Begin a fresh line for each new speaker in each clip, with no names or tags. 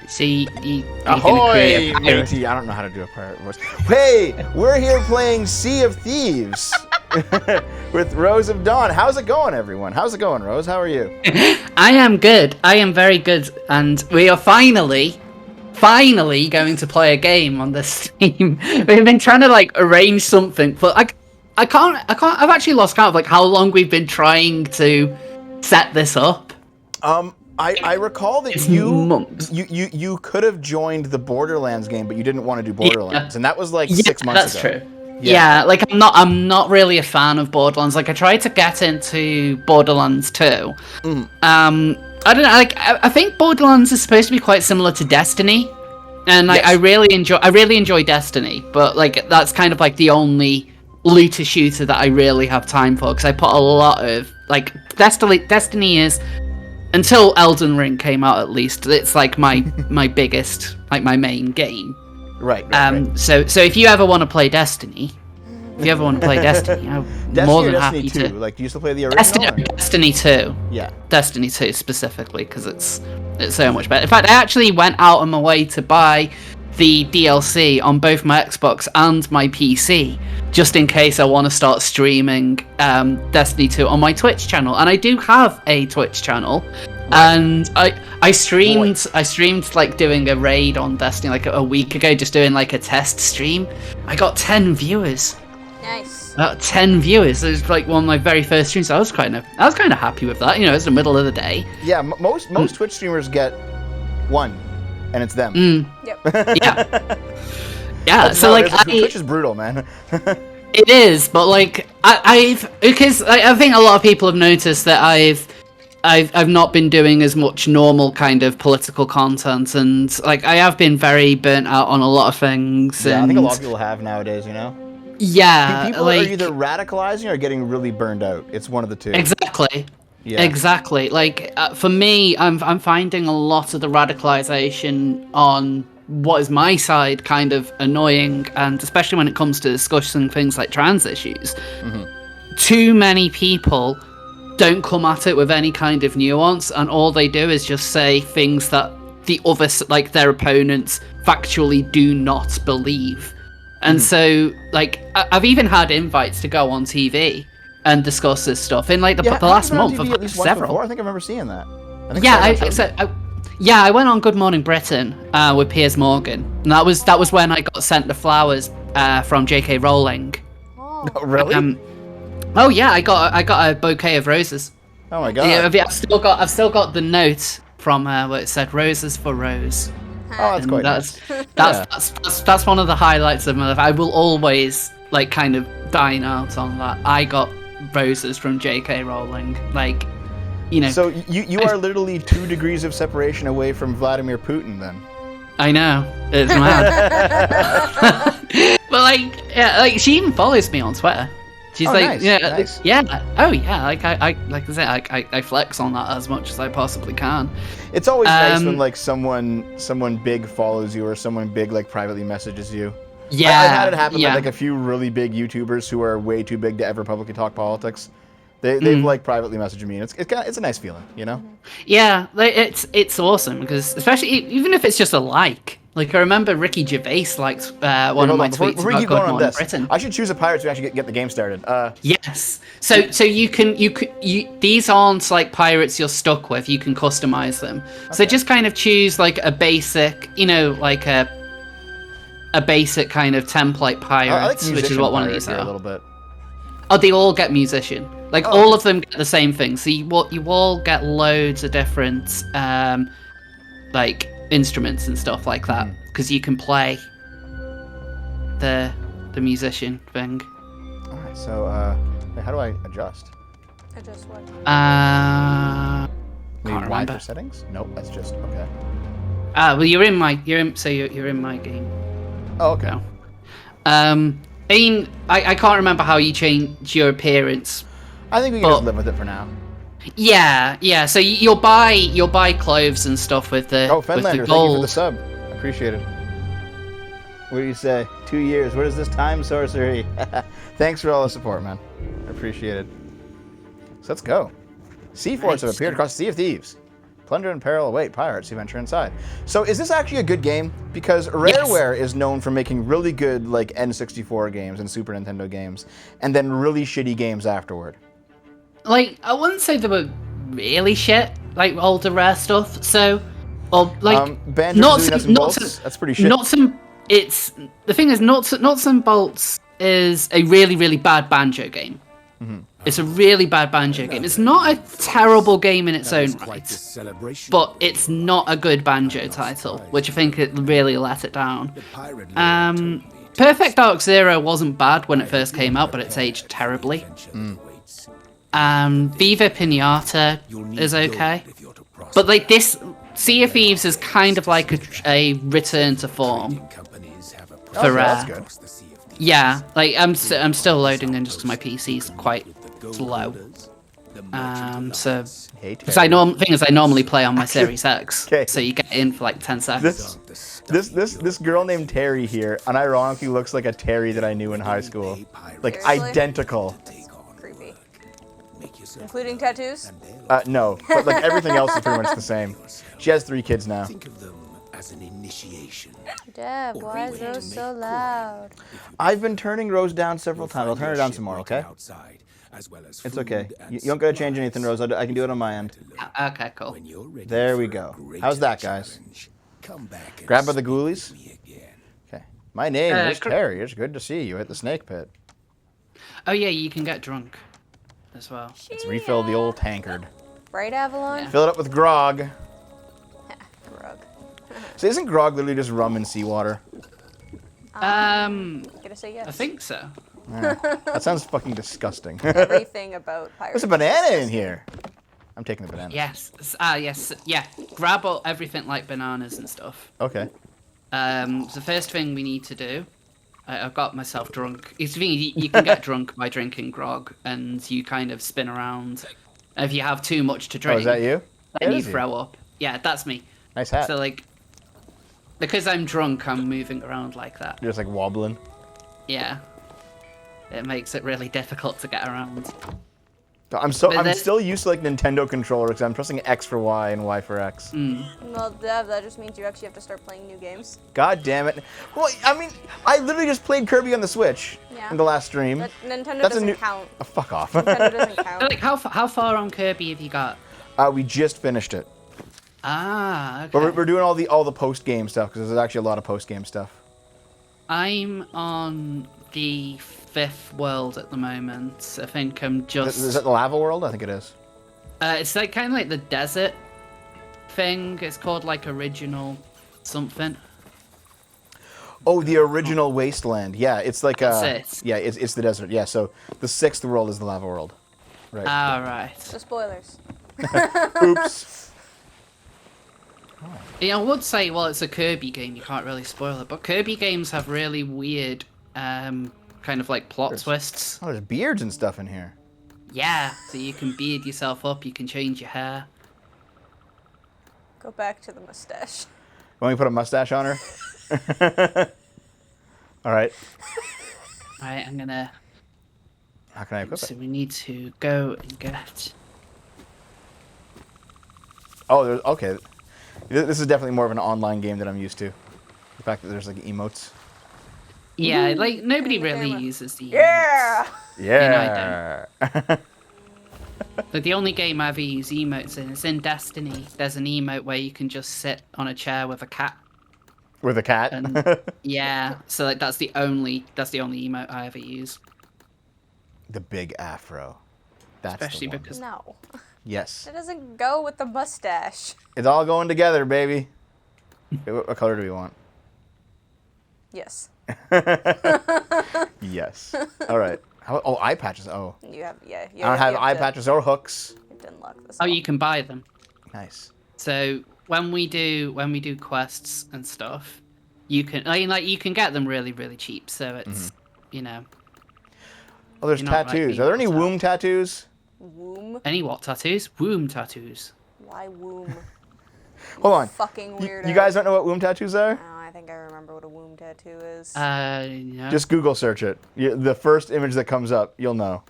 So you
Ahoy, matey! I don't know how to do a pirate voice. Hey, we're here playing Sea of Thieves with Rose of Dawn. How's it going, everyone? How's it going, Rose? How are you?
I am good. I am very good, and we are finally going to play a game on this team. We've been trying to arrange something, but I can't. I've actually lost count of how long we've been trying to set this up.
I recall that you could have joined the Borderlands game, but you didn't want to do Borderlands, and that was 6 months ago.
That's true. Yeah, I'm not really a fan of Borderlands. I tried to get into Borderlands 2. I don't know. I think Borderlands is supposed to be quite similar to Destiny, and
Yes.
I really enjoy Destiny, but that's kind of the only looter shooter that I really have time for, because I put a lot of Destiny is, until Elden Ring came out, at least it's my biggest, my main game.
Right.
So if you ever want to play Destiny, Destiny, I'm more than
Destiny
happy
2?
to.
Do you still play the original?
Destiny 2.
Yeah.
Destiny 2 specifically, because it's so much better. In fact, I actually went out on my way to buy the DLC on both my Xbox and my PC, just in case I want to start streaming Destiny 2 on my Twitch channel. And I do have a Twitch channel. Right. And I streamed doing a raid on Destiny a week ago, just doing a test stream. I got 10 viewers.
Nice.
10 viewers. It was one of my very first streams. So I was kind of happy with that. It's the middle of the day.
Yeah, most Twitch streamers get 1, and it's them.
Yep.
Yeah. Yeah. So
Twitch is brutal, man.
It is, but I think a lot of people have noticed that I've not been doing as much normal kind of political content, and I have been very burnt out on a lot of things.
Yeah,
and
I think a lot of people have nowadays,
Yeah,
people are either radicalizing or getting really burned out. It's one of the two.
Exactly.
Yeah.
Exactly. For me, I'm finding a lot of the radicalization on what is my side kind of annoying, and especially when it comes to discussing things like trans issues. Too many people don't come at it with any kind of nuance, and all they do is just say things that the other, their opponents, factually do not believe. And so, I've even had invites to go on TV and discuss this stuff in the last month. I've had several.
I think I remember seeing that.
I went on Good Morning Britain with Piers Morgan, and that was when I got sent the flowers from J.K. Rowling.
Oh, really?
Oh yeah, I got a bouquet of roses.
Oh my god!
Yeah, I've still got the note from where it said "Roses for Rose."
Oh, that's quite nice.
That's one of the highlights of my life. I will always kind of dine out on that. I got roses from J.K. Rowling,
So you are literally 2 degrees of separation away from Vladimir Putin, then.
I know, it's mad. But she even follows me on Twitter. She's
nice.
Nice. Yeah. Oh yeah. I flex on that as much as I possibly can.
It's always nice when someone big follows you, or someone big privately messages you.
Yeah.
I've had it happen with a few really big YouTubers who are way too big to ever publicly talk politics. They've privately messaged me, and it's a nice feeling,
Yeah, it's awesome, because especially even if it's just a like. I remember Ricky Gervais liked one of my tweets about Good Morning Britain.
I should choose a pirate to actually get the game started.
Yes. So you these aren't pirates you're stuck with. You can customize them. Okay. So just kind of choose a basic, a basic kind of template pirate, which is what one of these are.
A little bit.
Oh, they all get musician. All of them get the same thing. So you all get loads of different instruments and stuff like that, because you can play the musician thing.
All right. So how do I adjust?
Adjust what?
Maybe Y for settings? Nope. That's just okay.
Well, you're in my game.
Oh, okay.
Now. I can't remember how you change your appearance.
I think we can just live with it for now.
Yeah. So you'll buy clothes and stuff with the
Fenlander,
with the
thank you
gold.
for the sub. Appreciate it. What do you say? 2 years. What is this time sorcery? Thanks for all the support, man. I appreciate it. So let's go. Sea forts have appeared across the Sea of Thieves. Plunder and peril await pirates who venture inside. So is this actually a good game? Because Rareware is known for making really good like N64 games and Super Nintendo games, and then really shitty games afterward.
Like, I wouldn't say they were really shit, like all the Rare stuff. So, or like,
Banjo-Kazooie Nuts and Bolts. That's pretty shit.
It's the thing is, Nuts and Bolts is a really, really bad banjo game.
Mm-hmm.
It's a really bad banjo game. It's not a terrible game in its own right, but it's not a good banjo title, which I think it really let it down. Perfect Dark Zero wasn't bad when it first came out, but it's aged terribly. Viva Pinata is okay, but like this, Sea of Thieves is kind of like a return to form for Rare.
That's good.
Yeah, like I'm still loading in just because my PC's quite slow. So I normally play on my Series X, so you get in for like 10 seconds.
This girl named Terry here, unironically looks like a Terry that I knew in high school, like
Seriously?
identical.
Creepy. Including tattoos?
No, but like everything else is pretty much the same. She has 3 kids now.
As an initiation.
Deb, why is Rose so loud?
I've been turning Rose down several times. I'll turn her down some more, okay? It's okay. You don't gotta change anything, Rose. I can do it on my end.
Okay, cool.
There we go. How's that, guys? Grab by the ghoulies? Okay. My name is Terry. It's good to see you at the snake pit.
Oh yeah, you can get drunk as well.
Let's refill the old tankard.
Right, Avalon?
Yeah.
Fill it up with grog.
Rug.
So isn't grog literally just rum and seawater?
Gonna say yes.
I think so.
That sounds fucking disgusting.
Everything about pirates.
There's a banana in here. I'm taking the banana.
Yes. Yes. Yeah. Grab everything like bananas and stuff.
Okay.
The first thing we need to do, I've got myself drunk. It's the thing, you can get drunk by drinking grog, and you kind of spin around. If you have too much to drink,
Oh, is that you?
then
That
you
is you.
throw up. Yeah, that's me.
Nice hat.
So like, because I'm drunk, I'm moving around like that.
You're just like wobbling.
Yeah. It makes it really difficult to get around.
I'm still used to like Nintendo controller because I'm pressing X for Y and Y for X.
Well, Deb, that just means you actually have to start playing new games.
God damn it. Well, I mean, I literally just played Kirby on the Switch in the last stream.
But Nintendo doesn't count.
Oh, fuck off.
Nintendo doesn't count.
Like, how far on Kirby have you got?
We just finished it.
Ah, okay.
But we're doing all the post game stuff because there's actually a lot of post game stuff.
I'm on the 5th world at the moment. I think I'm just.
Is that the lava world? I think it is.
It's like kind of like the desert thing. It's called like original something.
Oh, the original wasteland. Yeah, it's like
That's it.
Yeah, it's the desert. Yeah, so the 6th world is the lava world. Right.
Ah, right.
So spoilers.
Oops.
Yeah, I would say, well, it's a Kirby game. You can't really spoil it, but Kirby games have really weird, kind of like plot twists.
Oh, there's beards and stuff in here.
Yeah, so you can beard yourself up. You can change your hair.
Go back to the mustache.
Want me to put a mustache on her? All right.
All right, I'm gonna.
How can I equip
So
it?
we need to go and get.
Oh, there's okay. This is definitely more of an online game than I'm used to. The fact that there's like emotes.
Yeah, like nobody
the
really
camera.
uses the.
Yeah!
Yeah.
But the only game I ever use emotes in is in Destiny. There's an emote where you can just sit on a chair with a cat.
With a cat.
And yeah, so like that's the only emote I ever use.
The big afro. That's
Especially
the one.
because
No.
Yes.
It doesn't go with the mustache.
It's all going together, baby. Okay, what color do we want?
Yes.
Yes. All right. Oh, eye patches. Oh.
You have, yeah.
I don't have eye patches or hooks.
You have to unlock this.
oh,
one.
you can buy them.
Nice.
So when we do quests and stuff, you can you can get them really really cheap. So it's you know.
Oh, there's
You're not like
tattoos.
me,
Are there any
what's up?
womb tattoos?
Womb?
Any what tattoos? Womb tattoos.
Why womb?
Hold on.
Fucking weirdo.
You guys don't know what womb tattoos are?
Oh, I think I remember what a womb tattoo is.
No.
Just Google search it. The first image that comes up, you'll know.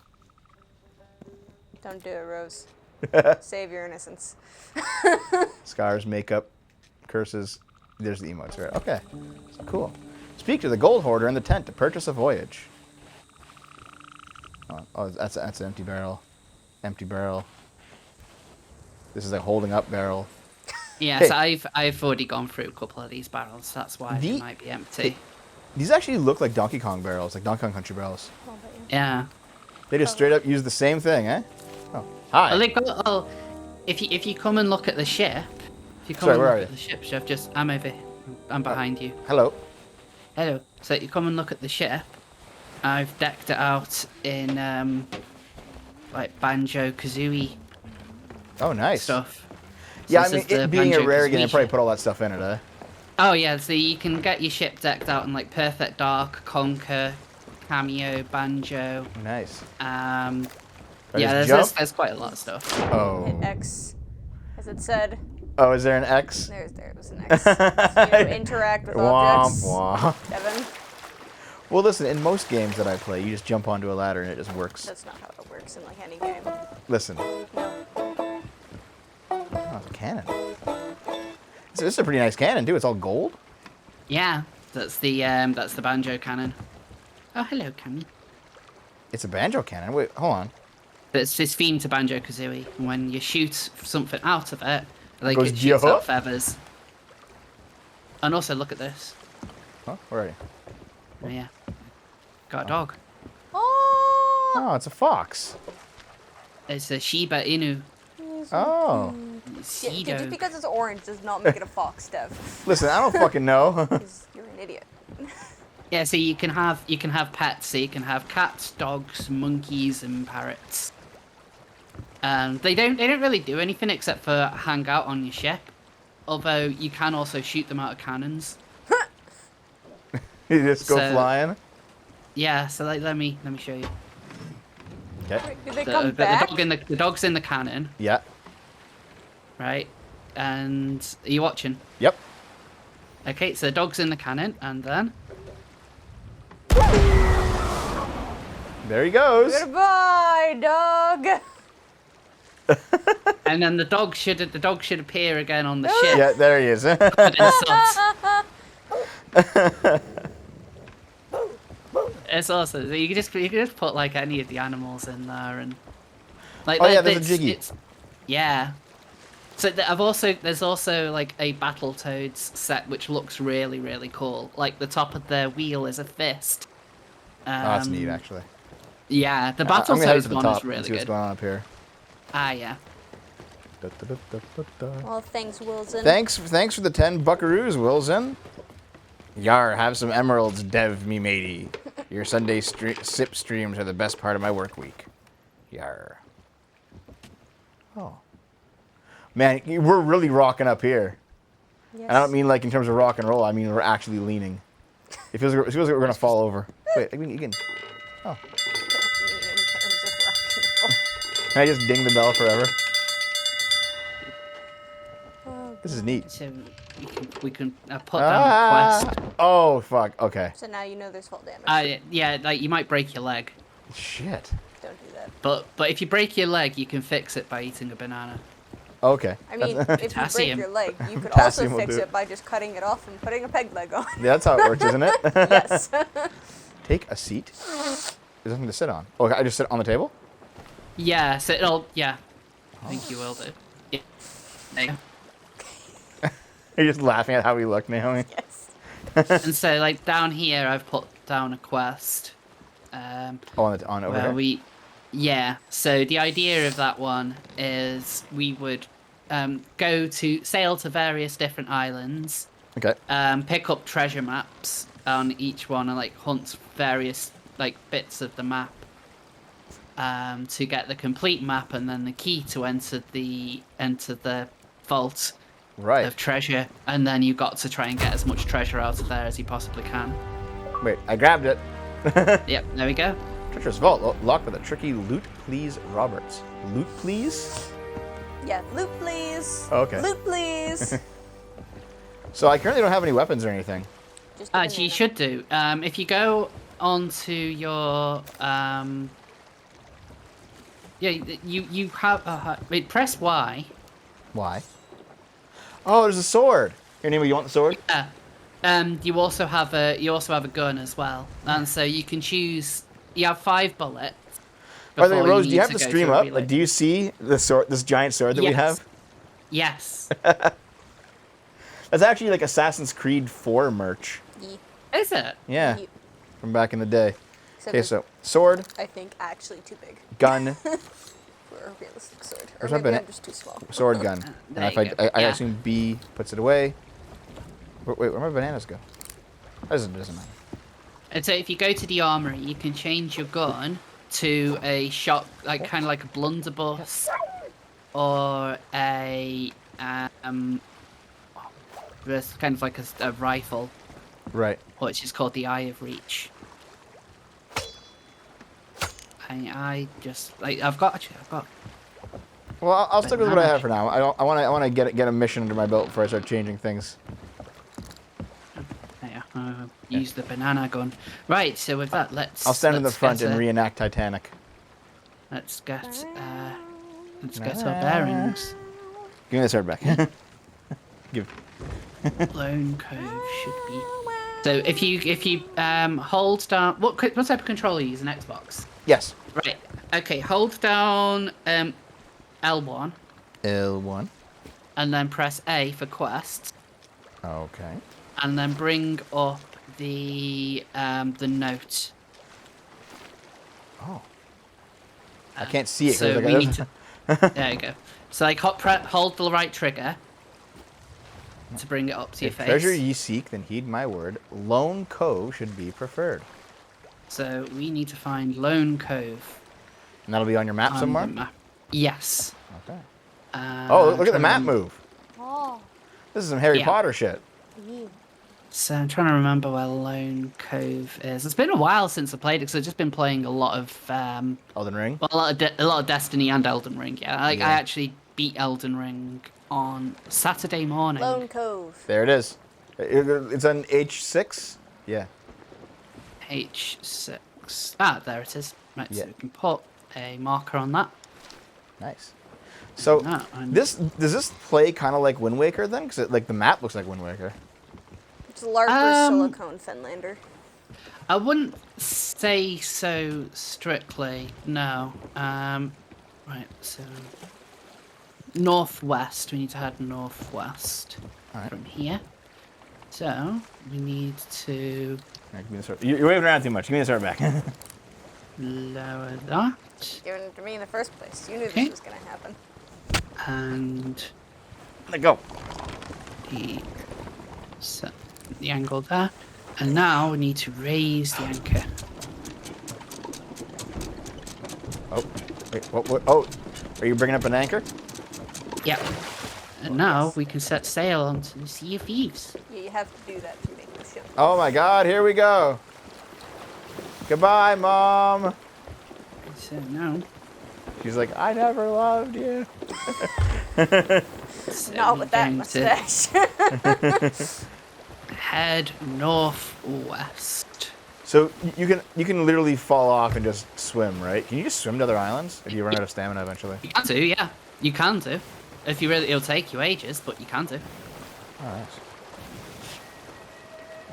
Don't do it, Rose. Save your innocence.
Scars, makeup, curses. There's the emotes, right? Okay. So cool. Speak to the gold hoarder in the tent to purchase a voyage. Oh, that's an empty barrel. Empty barrel. This is a holding up barrel.
Yeah,
Hey.
so I've already gone through a couple of these barrels. That's why they might be empty.
These actually look like Donkey Kong barrels, like Donkey Kong Country barrels.
Yeah.
They just straight up use the same thing, eh? Oh, hi.
Well, if you come and look at the ship, if you come
Sorry,
and
where
look
are
at the ship, I'm over here. I'm behind you.
Hello.
Hello. So you come and look at the ship. I've decked it out in like banjo kazooie
Oh, nice.
stuff. So
Yeah, I
this
mean,
is the
it being a rare game,
Banjo-Kazooie
they probably
ship.
put all that stuff in it, eh?
Oh yeah, so you can get your ship decked out in like Perfect Dark, Conquer, Cameo, Banjo.
Nice.
Yeah,
just jump?
there's quite a lot of stuff.
Oh.
Hit X, as it said.
Oh, is there an X?
There was an X. To interact with objects.
Womp womp.
Devin,
Well, listen, in most games that I play, you just jump onto a ladder and it just works.
that's not how it works in like any game.
Listen.
No.
Oh, it's a cannon. This is a pretty nice cannon, too. It's all gold.
Yeah, that's the Banjo cannon. Oh, hello, Cammy.
It's a banjo cannon. Wait, hold on.
It's themed to Banjo Kazooie. When you shoot something out of it, like
Goes
it shoots
yo.
out feathers. And also, look at this.
Huh? Where are you?
Oh, yeah, got a dog.
Oh!
Oh, it's a fox.
It's a Shiba Inu.
Oh.
Sea
Just
dog.
because it's orange does not make it a fox, Dev.
Listen, I don't fucking know.
'Cause you're an idiot.
Yeah, so you can have pets. So you can have cats, dogs, monkeys, and parrots. They don't really do anything except for hang out on your ship. Although you can also shoot them out of cannons.
You just go
So-
flying.
Yeah, so like, let me show you.
Okay.
Wait, did they
The,
come
the,
back?
the dog's in the cannon,
Yeah.
right? And are you watching?
Yep.
Okay, so the dog's in the cannon, and then
There he goes.
Goodbye, dog.
the dog should appear again on the ship.
Yeah, there he is.
Covered in suds. It's awesome. So you can just put like any of the animals in there and like.
Oh, yeah,
like,
there's a Jiggy.
Yeah. So there's also like a Battletoads set which looks really really cool. Like the top of the wheel is a fist.
Oh, that's neat, actually.
Yeah, the
I'm gonna head to
Battletoads
the
one
top
is
and
really
see what's
good.
going on up here.
Ah, yeah.
Well, thanks, Wilson.
Thanks for the 10 buckaroos, Wilson. Yar, have some emeralds, Dev me matey. Your Sunday sip streams are the best part of my work week. Yar. Oh. Man, we're really rocking up here.
Yes.
And I don't mean like in terms of rock and roll. I mean we're actually leaning. It feels like we're gonna fall over. Wait, I mean you can. Oh,
In terms of rock and roll.
can I just ding the bell forever?
Oh,
This is neat.
So we can put down a quest.
Oh fuck. Okay.
so now you know there's fall damage.
Yeah, like you might break your leg,
Shit.
Don't do that.
but if you break your leg, you can fix it by eating a banana.
Okay.
I mean, if you break
Potassium.
your leg, you could
Potassium
also
will
fix
do
it
it.
by just cutting it off and putting a peg leg on.
That's how it works, isn't it?
Yes.
Take a seat. There's nothing to sit on. Oh, I just sit on the table?
Yeah, so I think you will do. Yeah. There you go.
You're just laughing at how we look, Naomi.
Yes.
And so like down here, I've put down a quest.
Oh, on over
Where
here.
Yeah, so the idea of that one is we would sail to various different islands,
Okay.
pick up treasure maps on each one and like hunt various like bits of the map to get the complete map and then the key to enter the vault
Right.
of treasure, and then you got to try and get as much treasure out of there as you possibly can.
Wait, I grabbed it.
Yep, there we go.
Treacherous vault locked with a tricky loot, please, Roberts. Loot, please?
Yeah. Loot, please.
Okay.
Loot, please.
So I currently don't have any weapons or anything.
Just a
Actually, you
banana.
should do. If you go onto your Yeah, you have. Wait, press Y.
Why? Oh, there's a sword. Here, Nemo, you want the sword?
Yeah. You also have a gun as well, and so you can choose. You have 5 bullets
By the way,
before you
Rose, do you
need
have
to
the
go
stream
to a
up? Like,
reload.
do you see the sword, this giant sword that we
Yes.
have?
Yes.
That's actually like Assassin's Creed 4 merch.
Yeet.
Is it?
Yeah,
Yeet.
from back in the day.
Except
Okay,
it's,
so sword,
I think, actually too big
gun,
for a realistic sword. Or
Where's my
maybe
bana-
I'm just too small.
sword, gun. And
There
if
you go.
I
Yeah.
assume B puts it away. Wait, where my bananas go? Doesn't matter.
And so if you go to the armory, you can change your gun to a shot, like kind of like a blunderbuss, or a this kind of like a rifle,
Right.
which is called the Eye of Reach. I just like I've got.
Well, I'll stick with what I
Banana.
have for now. I want to get a mission under my belt before I start changing things.
Yeah, use the banana gun. Right, so with that,
I'll stand in the front and
get
reenact Titanic.
let's get our bearings.
Give me the sword back. Give.
Lone Cove should be. So if you hold down what type of controller you use? An Xbox.
Yes.
Right. Okay. Hold down L1
L1.
and then press A for quests,
Okay.
and then bring up the note.
Oh. I can't see it. 'cause
So
like
we need to. There you go. So like hold the right trigger to bring it up to your
If
face.
treasure ye seek, then heed my word. Lone Cove should be preferred.
So we need to find Lone Cove
And that'll be on your map
on
somewhere?
the map. Yes.
Okay. Oh, look at the map move.
Oh.
This is some Harry
Yeah.
Potter shit.
Yeet.
So I'm trying to remember where Lone Cove is. It's been a while since I played it because I've just been playing a lot of
Elden Ring?
a lot of Destiny and Elden Ring. Yeah, I
Yeah.
actually beat Elden Ring on Saturday morning.
Lone Cove.
There it is. It's on H6? Yeah.
H6. Ah, there it is. Right,
Yeah.
so we can put a marker on that.
Nice. So,
Ah, and-
does this play kind of like Wind Waker then? Because like the map looks like Wind Waker.
It's Larper Silicone Finlander.
I wouldn't say so strictly. No. Right. So northwest. We need to head northwest
Alright.
from here. So we need to
Right, give me the sword. You're waving around too much. Give me the sword back.
lower that
Given it to me in the first place. You knew
Okay.
this was going to happen.
and
Let go.
set the angle there. And now we need to raise the anchor.
Oh, wait, what? Oh, are you bringing up an anchor?
Yep. And now we can set sail onto the Sea of Thieves.
Yeah, you have to do that to make the ship.
Oh my God, here we go. Goodbye, Mom.
So now.
She's like, I never loved you.
So
Not
we're
with that
going
mustache.
to head northwest.
So you can literally fall off and just swim, right? Can you just swim to other islands if you run out of stamina eventually?
You can do, yeah. You can do. If you really, it'll take you ages, but you can do.
Oh, nice.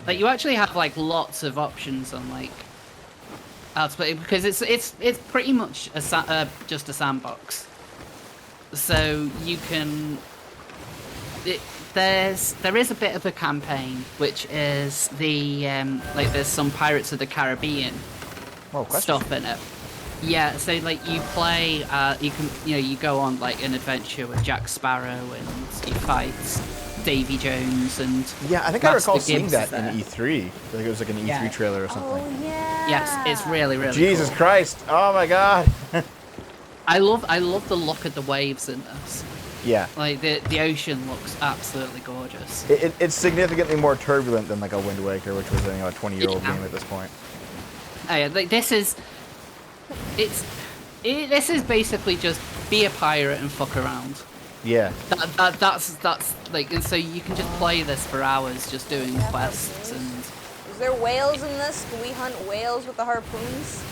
Like you actually have like lots of options on like how to play because it's pretty much just a sandbox. So you can. There is a bit of a campaign, which is the like there's some Pirates of the Caribbean
Oh, question.
stuff in it. Yeah, so like you play, you go on like an adventure with Jack Sparrow and you fight Davy Jones and
Yeah, I think I
Master
recall seeing
Gibbs
that
is there.
in E3. I think it was like an E3
Yeah.
trailer or something.
Oh, yeah.
Yes, it's really
Jesus
cool.
Christ! Oh my God!
I love the look of the waves in this.
Yeah,
Like the ocean looks absolutely gorgeous.
it's significantly more turbulent than like a Wind Waker, which was a 20-year-old
Yeah.
game at this point.
Oh, yeah, like this is basically just be a pirate and fuck around.
Yeah,
That's like, and so you can just play this for hours just doing quests and.
Is there whales in this? Can we hunt whales with the harpoons?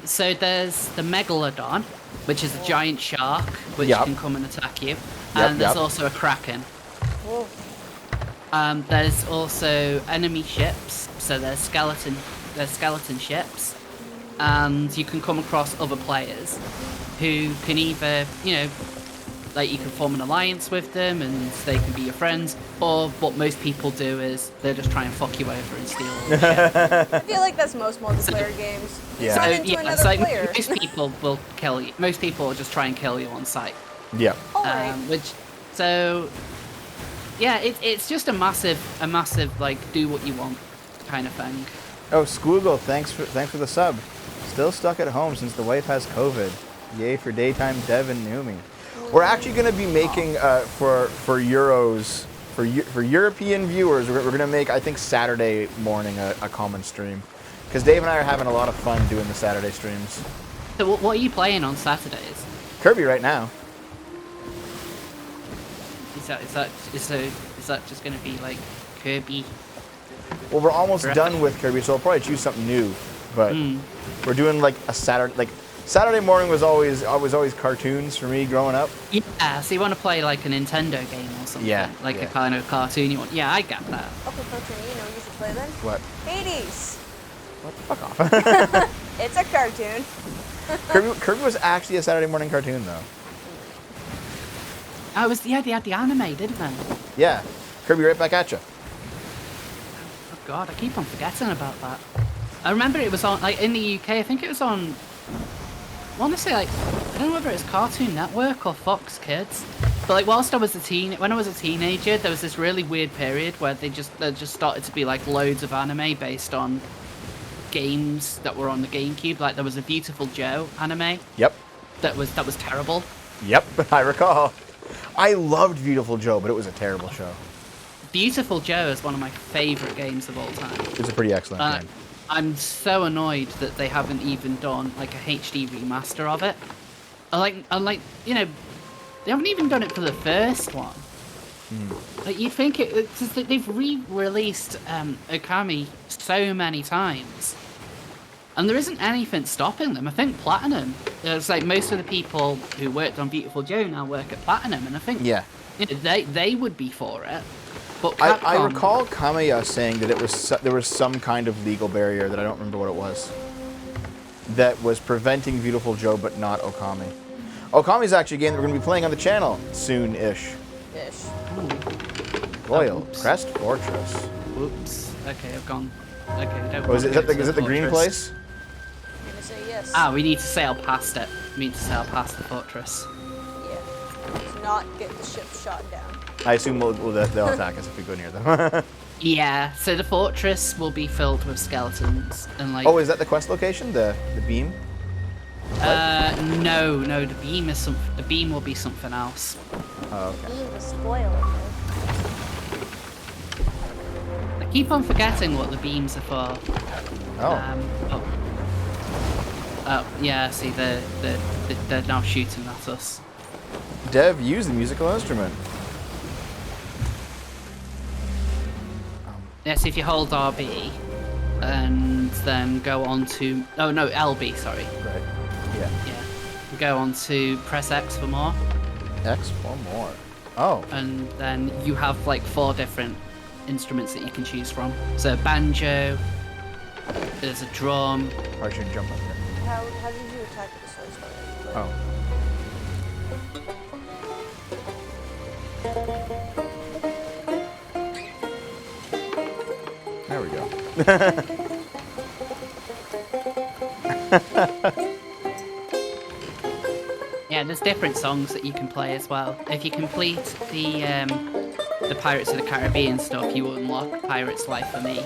So there's the megalodon, which is a giant shark, which
Yep.
can come and attack you.
Yep,
And there's
yep.
also a kraken.
Whoa.
There's also enemy ships, so there's skeleton ships, and you can come across other players who can either, like you can form an alliance with them and they can be your friends, or what most people do is they just try and fuck you over and steal all the shit.
I feel like that's most multiplayer games. You
Yeah.
run into another
like
player.
most people will kill you. Most people will just try and kill you on sight.
Yeah.
Alright.
It's just a massive like do what you want kind of thing.
Oh, Squoogle, thanks for the sub. Still stuck at home since the wife has COVID. Yay for daytime dev and Numi. We're actually going to be making for Euros for European viewers. We're going to make, I think, Saturday morning a common stream, because Dave and I are having a lot of fun doing the Saturday streams.
So what are you playing on Saturdays?
Kirby right now.
Is that just going to be like Kirby?
Well, we're almost
Correct.
done with Kirby, so I'll probably choose something new. But we're doing like a Saturday morning was always cartoons for me growing up.
Yeah, so you want to play like a Nintendo game or something?
Yeah,
Like
yeah.
a kind of cartoon you want. Yeah, I get that.
Okay, cartoon, you know what you should play then?
What?
Hades.
What the fuck off?
It's a cartoon.
Kirby was actually a Saturday morning cartoon, though.
Oh, they had the anime, didn't they?
Yeah. Kirby right back at you.
Oh god, I keep on forgetting about that. I remember it was on, like, in the UK, I think it was on, I want to say, like, I don't know whether it was Cartoon Network or Fox Kids, but, like, when I was a teenager, there was this really weird period where there just started to be, like, loads of anime based on games that were on the GameCube. Like, there was a Beautiful Joe anime
Yep.
that was terrible.
Yep. I recall. I loved Beautiful Joe, but it was a terrible show.
Beautiful Joe is one of my favorite games of all time.
It was a pretty excellent game.
I'm so annoyed that they haven't even done like a HD remaster of it. Like they haven't even done it for the first one. Like you think it's just that they've re-released Okami so many times, and there isn't anything stopping them. I think Platinum. It's like most of the people who worked on Beautiful Joe now work at Platinum, and I think
Yeah.
they would be for it. But
I
Capcom,
recall Kamiya saying that there was some kind of legal barrier that I don't remember what it was, that was preventing Beautiful Joe but not Okami. Okami's actually a game that we're going to be playing on the channel soon-ish.
Ish.
Royal
oops.
Crest Fortress.
Whoops. Okay, I've gone. Okay, don't
Oh, is
wanna go to
it the green
fortress.
place?
I'm gonna say yes.
Ah, we need to sail past it. We need to sail past the fortress.
Yeah. Do not get the ship shot down.
I assume they'll attack us if we go near them.
Yeah, so the fortress will be filled with skeletons and like.
Oh, is that the quest location? The beam?
No, the beam is the beam will be something else.
Oh, okay.
Being the spoiler.
I keep on forgetting what the beams are for.
Oh.
Yeah. See, they're now shooting at us.
Dev, use the musical instrument.
Yeah, so if you hold RB and then go on to LB, sorry.
Right. Yeah.
Yeah. Go on to press X for more.
X for more. Oh.
And then you have like 4 different instruments that you can choose from. So banjo, there's a drum.
I should jump up here.
How did you attack this place already?
Oh. There we go.
Yeah, there's different songs that you can play as well. If you complete the Pirates of the Caribbean stuff, you unlock Pirate's Life for Me.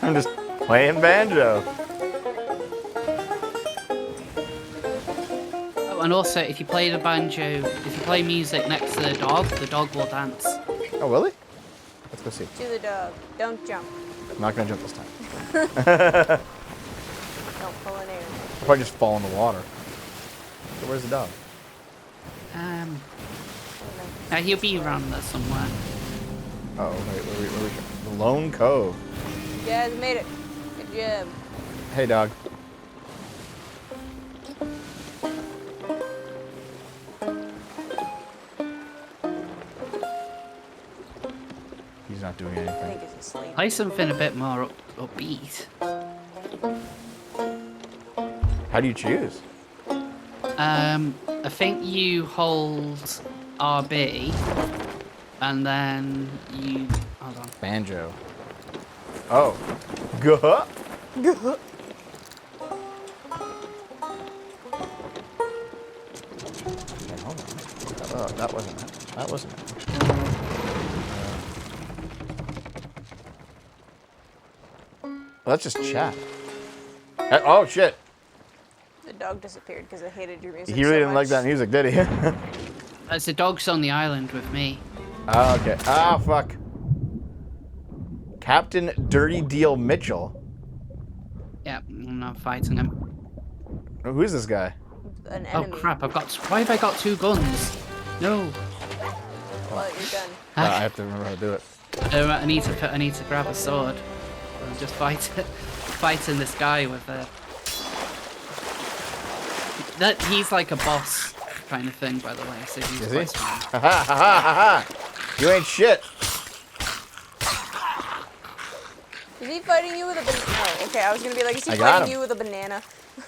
I'm just playing banjo.
Oh, and also, if you play the banjo, if you play music next to the dog will dance.
Oh, really? Let's go see.
To the dog. Don't jump.
I'm not gonna jump this time.
Don't pull an air.
I'll probably just fall in the water. So where's the dog?
He'll be around there somewhere.
Oh, wait, where are we? The Lone Cove.
guys made it. Good job.
Hey, dog. He's not doing
I
anything.
think he's asleep.
Play something a bit more upbeat.
How do you choose?
I think you hold RB, and then you hold on.
Banjo. Oh. Guh. Okay, hold on. Oh, that wasn't it. That wasn't it. Let's just chat. Oh, shit.
The dog disappeared because I hated your music
He really
so
didn't like
much.
that music, did he?
There's the dogs on the island with me.
Oh, okay. Ah, fuck. Captain Dirty Deal Mitchell.
Yeah, I'm not fighting him.
Who's this guy?
An
Oh
enemy.
crap! Why have I got 2 guns? No.
Well, you're done.
I have to remember how to do it.
I need to grab a sword. I'm just fighting this guy with a. That he's like a boss kind of thing, by the way. So he's
Is
quite
he?
strong.
Ha ha ha ha ha! You ain't shit.
Is he fighting you with a banana? Oh, okay. I was gonna be like, is he
I got
fighting
him.
you with a banana?
I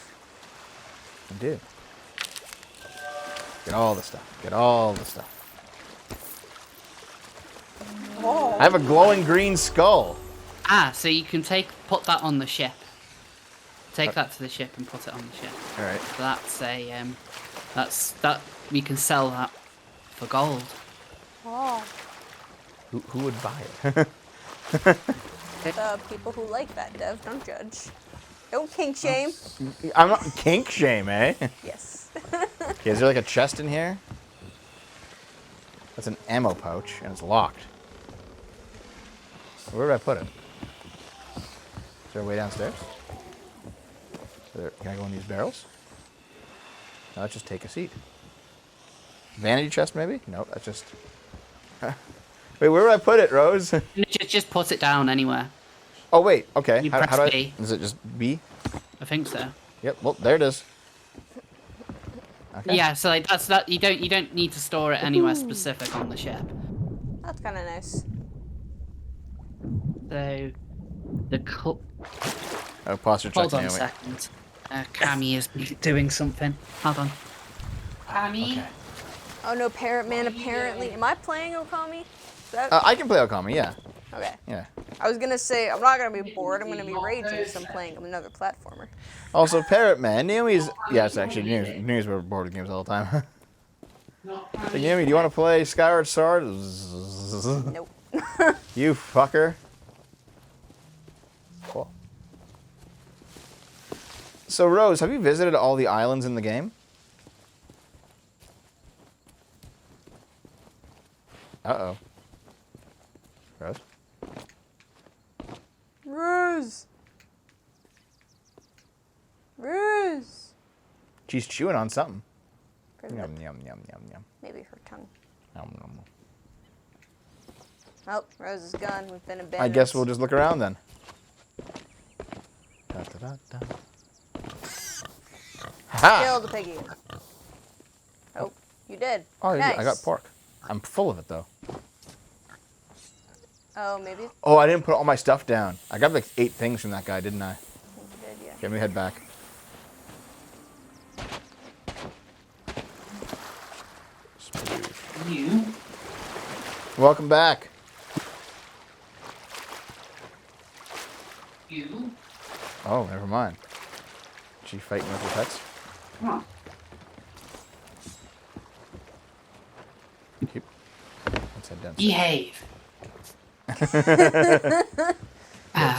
did. Get all the stuff. Get all the stuff.
Oh.
I have a glowing green skull.
Ah, so you can put that on the ship. Take that to the ship and put it on the ship.
All right.
So that we can sell that for gold.
Oh.
Who would buy it?
The people who like that, Dev. Don't judge. Don't kink shame.
I'm not kink shame, eh?
Yes.
Okay, is there like a chest in here? That's an ammo pouch, and it's locked. Where did I put it? Is there a way downstairs? Can I go in these barrels? No, let's just take a seat. Vanity chest, maybe? No, that's just... Wait, where did I put it, Rose?
Just put it down anywhere.
Oh, wait, okay.
You
How
press
do I...
B.
Is it just B?
I think so.
Yep, well, there it is. Okay.
Yeah, so like that's that. You don't need to store it anywhere specific on the ship.
That's kind of nice.
So the
Oh, posture check,
hold on a
Naomi.
second. Cammy is doing something. Hold on. Cammy.
Okay.
Oh no, Parrot Man. Apparently, am I playing Okami? Is that...
I can play Okami, yeah.
okay.
Yeah.
I was gonna say I'm not gonna be bored. I'm gonna be raging because I'm playing another platformer.
Also, Parrot Man. Naomi's... Yeah, it's actually Naomi's bored with games all the time. Hey, Naomi, do you want to play Skyward Sword?
Nope.
You fucker. Cool. So, Rose, have you visited all the islands in the game? Uh-oh. Rose?
Ruse. Ruse.
She's chewing on something.
Pretty
Yum,
much.
yum, yum, yum, yum.
Maybe her tongue.
Yum, yum.
Oh, Rose is gone. We've been abandoned.
I guess we'll just look around then. Da, da, da, da. Ha!
kill the piggy. Oh, you did.
Oh, yeah,
nice.
I got pork. I'm full of it, though.
Oh, maybe you
Oh, I didn't put all my stuff down. I got like 8 things from that guy, didn't I?
did, yeah.
Okay, let me head back.
You.
Welcome back.
You.
Oh, never mind. She fighting with her pets?
Huh.
Keep. Let's head down.
Behave.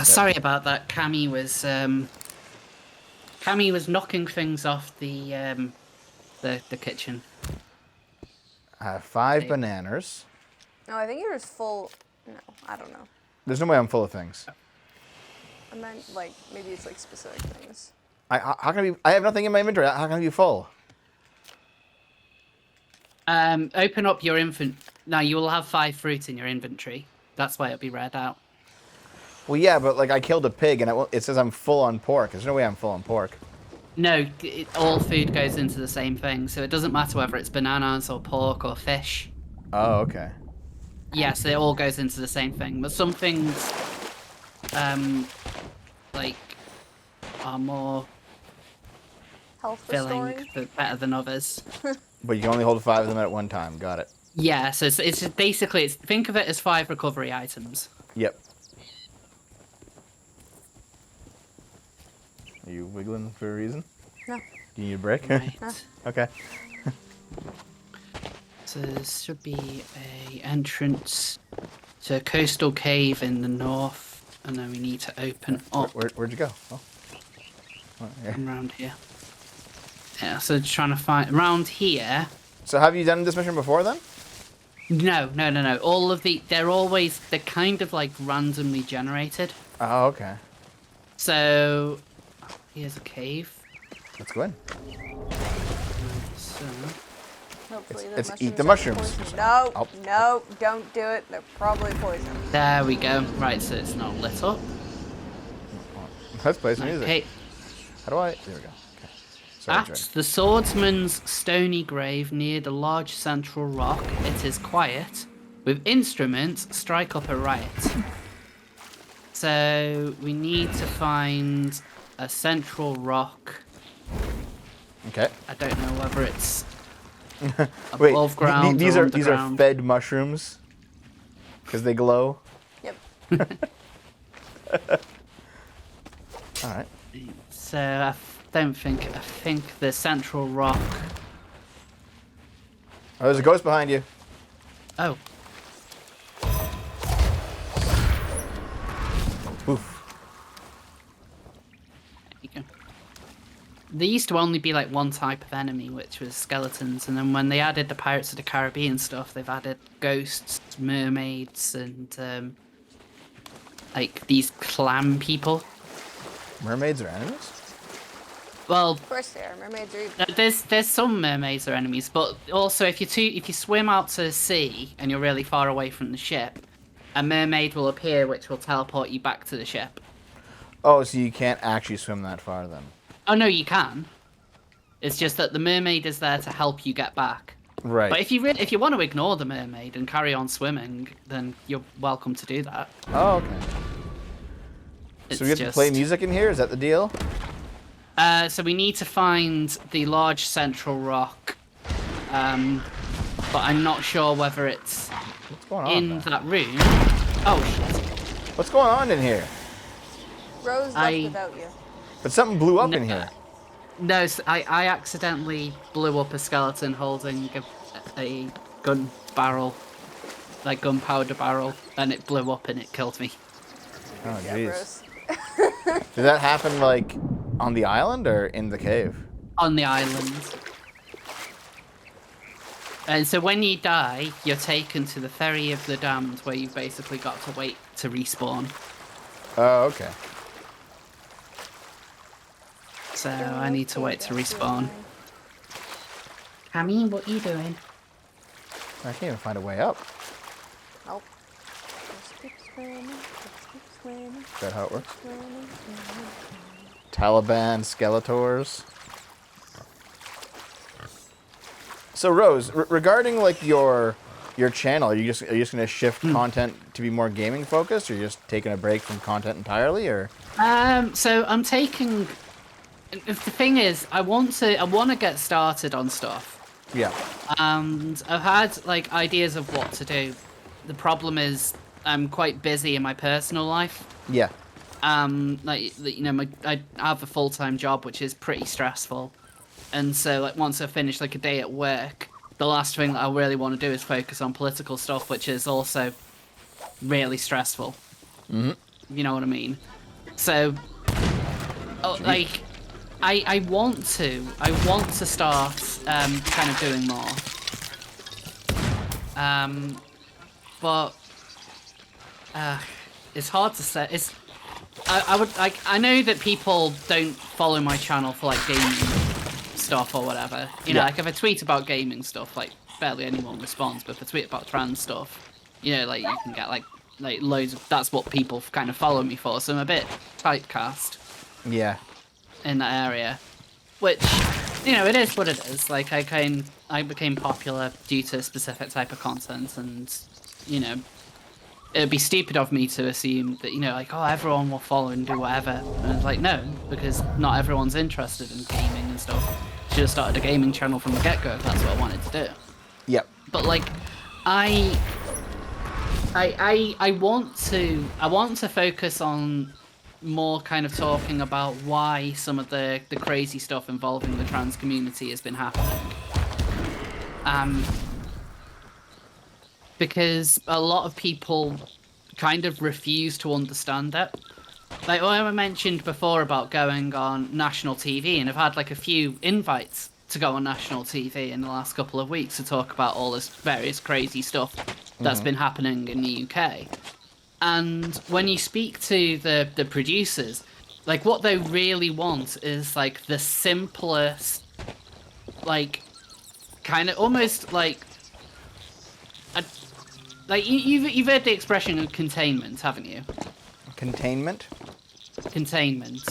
Sorry about that. Cammy was knocking things off the kitchen.
I have 5 bananas.
No, I think yours full. No, I don't know.
There's no way I'm full of things.
I meant like maybe it's like specific things.
How can I be? I have nothing in my inventory. How can I be full?
Open up your infant. No, you will have 5 fruit in your inventory. That's why it'll be read out.
Well, yeah, but like I killed a pig and it says I'm full on pork. There's no way I'm full on pork.
No, all food goes into the same thing, so it doesn't matter whether it's bananas or pork or fish.
Oh, okay.
Yes, it all goes into the same thing. But some things, like, are more
Health
filling,
restoring.
better than others.
But you can only hold 5 of them at one time. Got it.
Yeah, so it's basically, think of it as 5 recovery items.
Yep. Are you wiggling for a reason?
No.
Do you need a break?
Right.
Okay.
So there should be a entrance to a coastal cave in the north, and then we need to open up
Where'd you go? Oh. Yeah.
around here. Yeah, so trying to find around here.
So have you done this mission before then?
No. All of they're kind of like randomly generated.
Oh, okay.
So here's a cave.
Let's go in.
So
Hopefully
It's
the
eat the
mushrooms
mushrooms.
aren't poisoned. No,
Oh.
no, don't do it. They're probably poisoned.
there we go. Right, so it's not lit up.
Let's play some music.
Okay.
How do I? There we go. Okay. Sorry,
At
Jordan.
the swordsman's stony grave near the large central rock, it is quiet. With instruments, strike up a riot. So we need to find a central rock.
Okay.
I don't know whether it's
Wait.
above ground
These
or
are
underground.
fed mushrooms because they glow.
Yep.
All right.
So I think the central rock.
Oh, there's a ghost behind you.
Oh,
Oof.
there you go. There used to only be like one type of enemy, which was skeletons, and then when they added the Pirates of the Caribbean stuff, they've added ghosts, mermaids, and like these clam people.
Mermaids are enemies?
Well,
Of course they are. Mermaids are evil.
there's some mermaids are enemies, but also if you swim out to sea and you're really far away from the ship, a mermaid will appear which will teleport you back to the ship.
Oh, so you can't actually swim that far then?
Oh no, you can. It's just that the mermaid is there to help you get back.
Right.
But if you want to ignore the mermaid and carry on swimming, then you're welcome to do that.
Oh, okay.
It's
So we have to play music in here? Is that the deal?
So we need to find the large central rock, but I'm not sure whether it's
What's going on?
in
man?
that room. Oh shit!
What's going on in here?
Rose left without you.
But something blew up
No,
in here.
No, I accidentally blew up a skeleton holding a gun barrel, like gunpowder barrel, and it blew up and it killed me.
Oh,
Yeah,
jeez.
Rose.
Did that happen, like, on the island or in the cave?
On the island. And so when you die, you're taken to the Ferry of the Damned, where you've basically got to wait to respawn.
Oh, okay.
So I need to wait to respawn. Cammy, what are you doing?
I can't even find a way up.
Nope. Just keep swimming. Just keep swimming.
Is that how it works?
Swimming.
Taliban, Skeletors. So Rose, regarding like your channel, are you just gonna shift content to be more gaming focused, or you're just taking a break from content entirely, or?
So I'm taking. The thing is, I want to get started on stuff,
Yeah.
and I've had like ideas of what to do. The problem is I'm quite busy in my personal life.
Yeah.
Like you know, I have a full-time job which is pretty stressful, and so like once I finish like a day at work, the last thing that I really want to do is focus on political stuff, which is also really stressful.
Mm-hmm.
You know what I mean? So, like, I want to start kind of doing more. But it's hard to say. I would like. I know that people don't follow my channel for like gaming stuff or whatever. You know,
Yeah.
like if I tweet about gaming stuff, like barely anyone responds. But if I tweet about trans stuff, you know, like you can get like like loads of, that's what people kind of follow me for. So I'm a bit typecast
Yeah.
in that area, which, you know, it is what it is. Like I became popular due to a specific type of content, and you know, it'd be stupid of me to assume that, you know, like, oh, everyone will follow and do whatever. And it's like, no, because not everyone's interested in gaming and stuff. Should have started a gaming channel from the get-go if that's what I wanted to do.
Yep.
But like, I want to focus on more kind of talking about why some of the crazy stuff involving the trans community has been happening. Because a lot of people kind of refuse to understand it. Like what I mentioned before about going on national TV, and I've had like a few invites to go on national TV in the last couple of weeks to talk about all this various crazy stuff that's been happening in the UK. And when you speak to the producers, like what they really want is like the simplest, like kind of almost like you've heard the expression of containment, haven't you?
Containment?
Containment.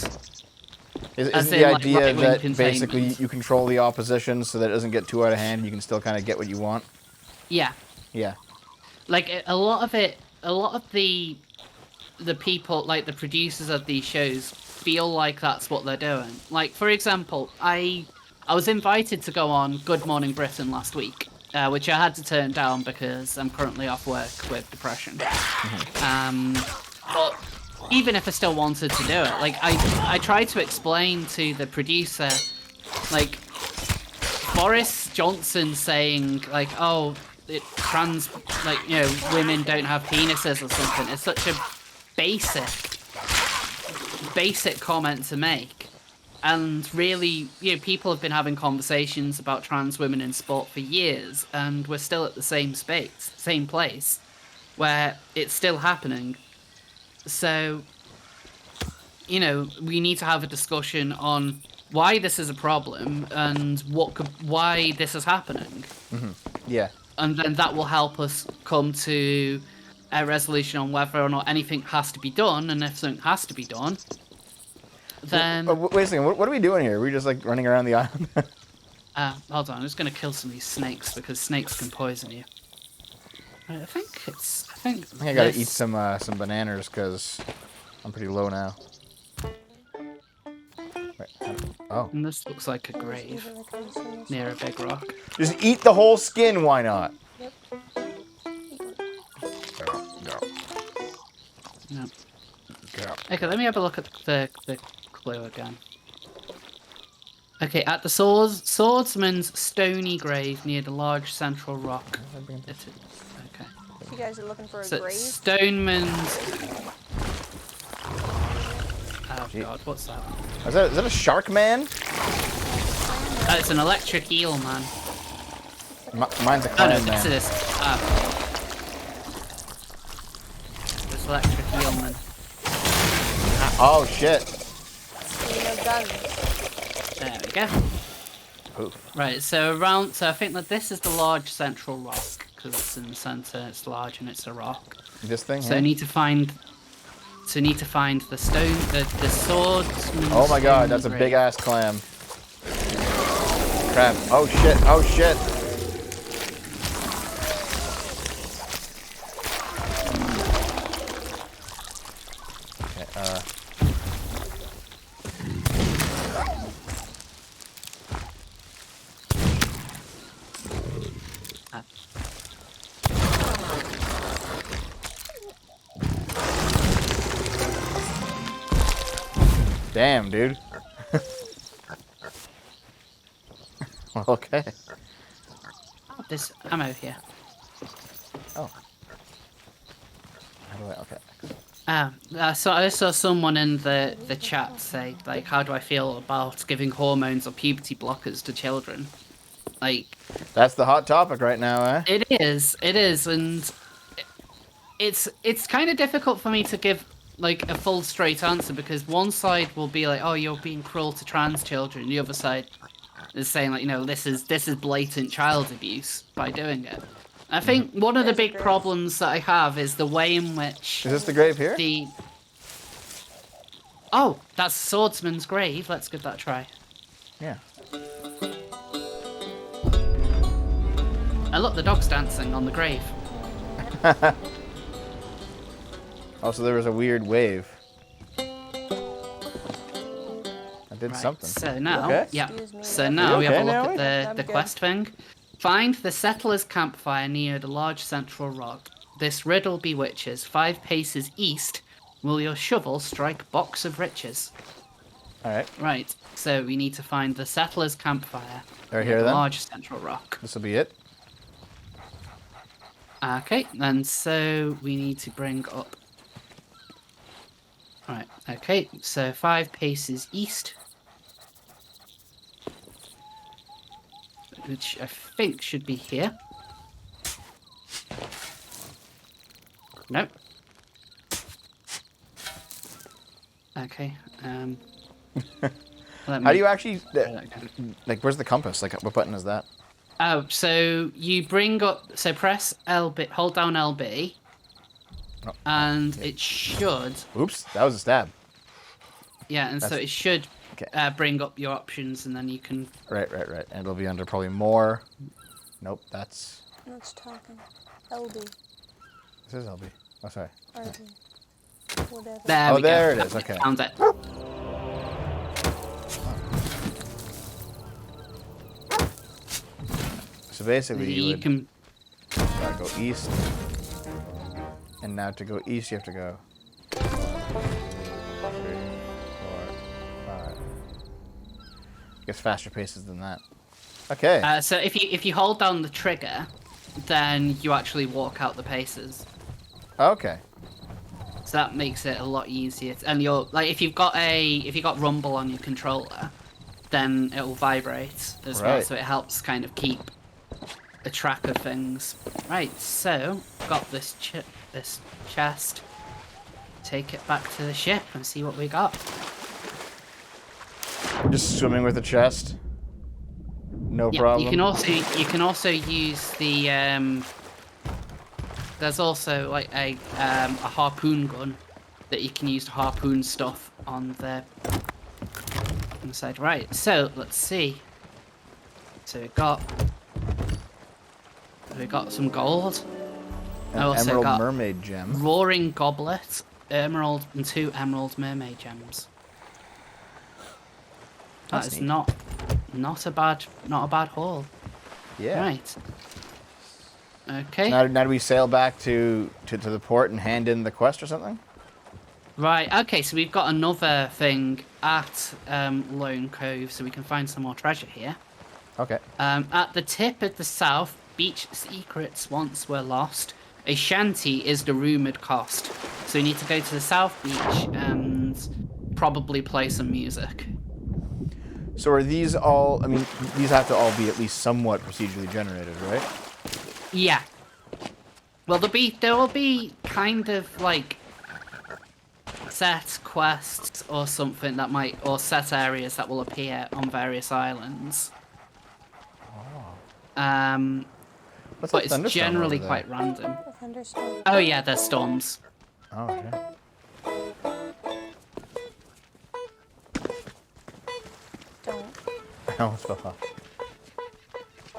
Isn't the idea that basically you control the opposition so that it doesn't get too out of hand, you can still kind of get what you want?
Yeah.
Yeah.
Like a lot of the people, like the producers of these shows, feel like that's what they're doing. Like, for example, I was invited to go on Good Morning Britain last week, which I had to turn down because I'm currently off work with depression. But even if I still wanted to do it, like I tried to explain to the producer, like Boris Johnson saying like, oh, trans, like, you know, women don't have penises or something. It's such a basic comment to make. And really, you know, people have been having conversations about trans women in sport for years, and we're still at the same place, where it's still happening. So, you know, we need to have a discussion on why this is a problem and why this is happening.
Yeah.
And then that will help us come to a resolution on whether or not anything has to be done, and if something has to be done, then...
Wait a second, what are we doing here? Are we just like running around the island?
Hold on, I'm just going to kill some of these snakes, because snakes can poison you. I think
I gotta eat some bananas, because I'm pretty low now. Wait, oh.
And this looks like a grave near a big rock.
Just eat the whole skin, why not?
Yep.
No. Okay, let me have a look at the clue again. Okay, at the swordsman's stony grave near the large central rock. Okay.
You guys are looking for a
So
grave?
Stoneman's... Oh god, what's that?
Is that a shark man?
It's an electric eel, man.
Mine's a
Oh
clan
no,
man.
this is... This electric eel, man.
Oh shit.
There we go.
Oof.
Right, so I think that this is the large central rock, because it's in the center, it's large, and it's a rock.
This thing
So
here?
I need to find the stone, the swordsman's...
Oh my god, that's a
grave.
big ass clam. Crap. Oh shit, oh shit. Okay, Damn, dude. Well, okay.
Oh, there's ammo here.
Oh. How do I... Okay.
So I saw someone in the chat say, like, how do I feel about giving hormones or puberty blockers to children? Like...
That's the hot topic right now, eh?
It is, and it's kind of difficult for me to give, like, a full straight answer, because one side will be like, oh, you're being cruel to trans children, the other side is saying, like, you know, this is blatant child abuse by doing it. I think one of the
There's a
big
grave.
problems that I have is the way in which
Is this the grave here?
the... Oh, that's Swordsman's grave. Let's give that a try.
Yeah.
And look, the dog's dancing on the grave.
Also, there was a weird wave. I did
Right,
something.
so now,
okay?
yeah.
Excuse me,
So
Naomi.
now
You
we have
okay,
a look
Naomi?
at
I'm
the
good.
quest thing. Find the settler's campfire near the large central rock. This riddle bewitches. 5 paces east will your shovel strike box of riches.
Alright.
Right, so we need to find the settler's campfire
Right
near
here,
the
then?
large central rock.
This will be it.
Okay, and so we need to bring up... Right, okay, so 5 paces east. Which I think should be here. Nope. Okay, let
How do
me-
you actually...
try that again.
like, where's the compass? Like, what button is that?
Oh, so you bring up... So press LB, hold down LB,
Oh,
and it should...
Oops, that was a stab.
Yeah, and so
That's-
it should
Okay.
bring up your options, and then you can...
Right. And it'll be under probably more. Nope, that's...
Let's talking. LB,
This is LB. Oh, sorry.
RB, whatever.
There
Oh,
we go.
there it is, okay.
Found it.
So basically, you
You
would
can...
gotta go east. And now to go east, you have to go... 3, 4, 5. I guess faster paces than that. Okay.
So if you hold down the trigger, then you actually walk out the paces.
Okay.
So that makes it a lot easier. And you're like, if you've got rumble on your controller, then it will vibrate as well.
Right.
So it helps kind of keep a track of things. Right. So got this this chest. Take it back to the ship and see what we got.
Just swimming with the chest. No
Yeah,
problem.
you can also use the there's also like a harpoon gun that you can use to harpoon stuff on the side. Right, so let's see. So we got some gold.
An
I also
emerald
got
mermaid gem.
roaring goblet, emerald, and 2 emerald mermaid gems. That
That's
is
neat.
not a bad haul.
Yeah.
Right. Okay.
Now do we sail back to the port and hand in the quest or something?
Right. Okay. So we've got another thing at Lone Cove, so we can find some more treasure here.
Okay.
At the tip of the south, beach secrets once were lost. A shanty is the rumored cost. So we need to go to the south beach and probably play some music.
So are these all? I mean, these have to all be at least somewhat procedurally generated, right?
Yeah. Well, there will be kind of like set quests or something that might, or set areas that will appear on various islands.
What's
But
that
it's
thunderstorm
generally
over there?
quite random.
A thunderstorm.
Oh yeah, there's storms.
Oh shit.
Don't
I almost fell off.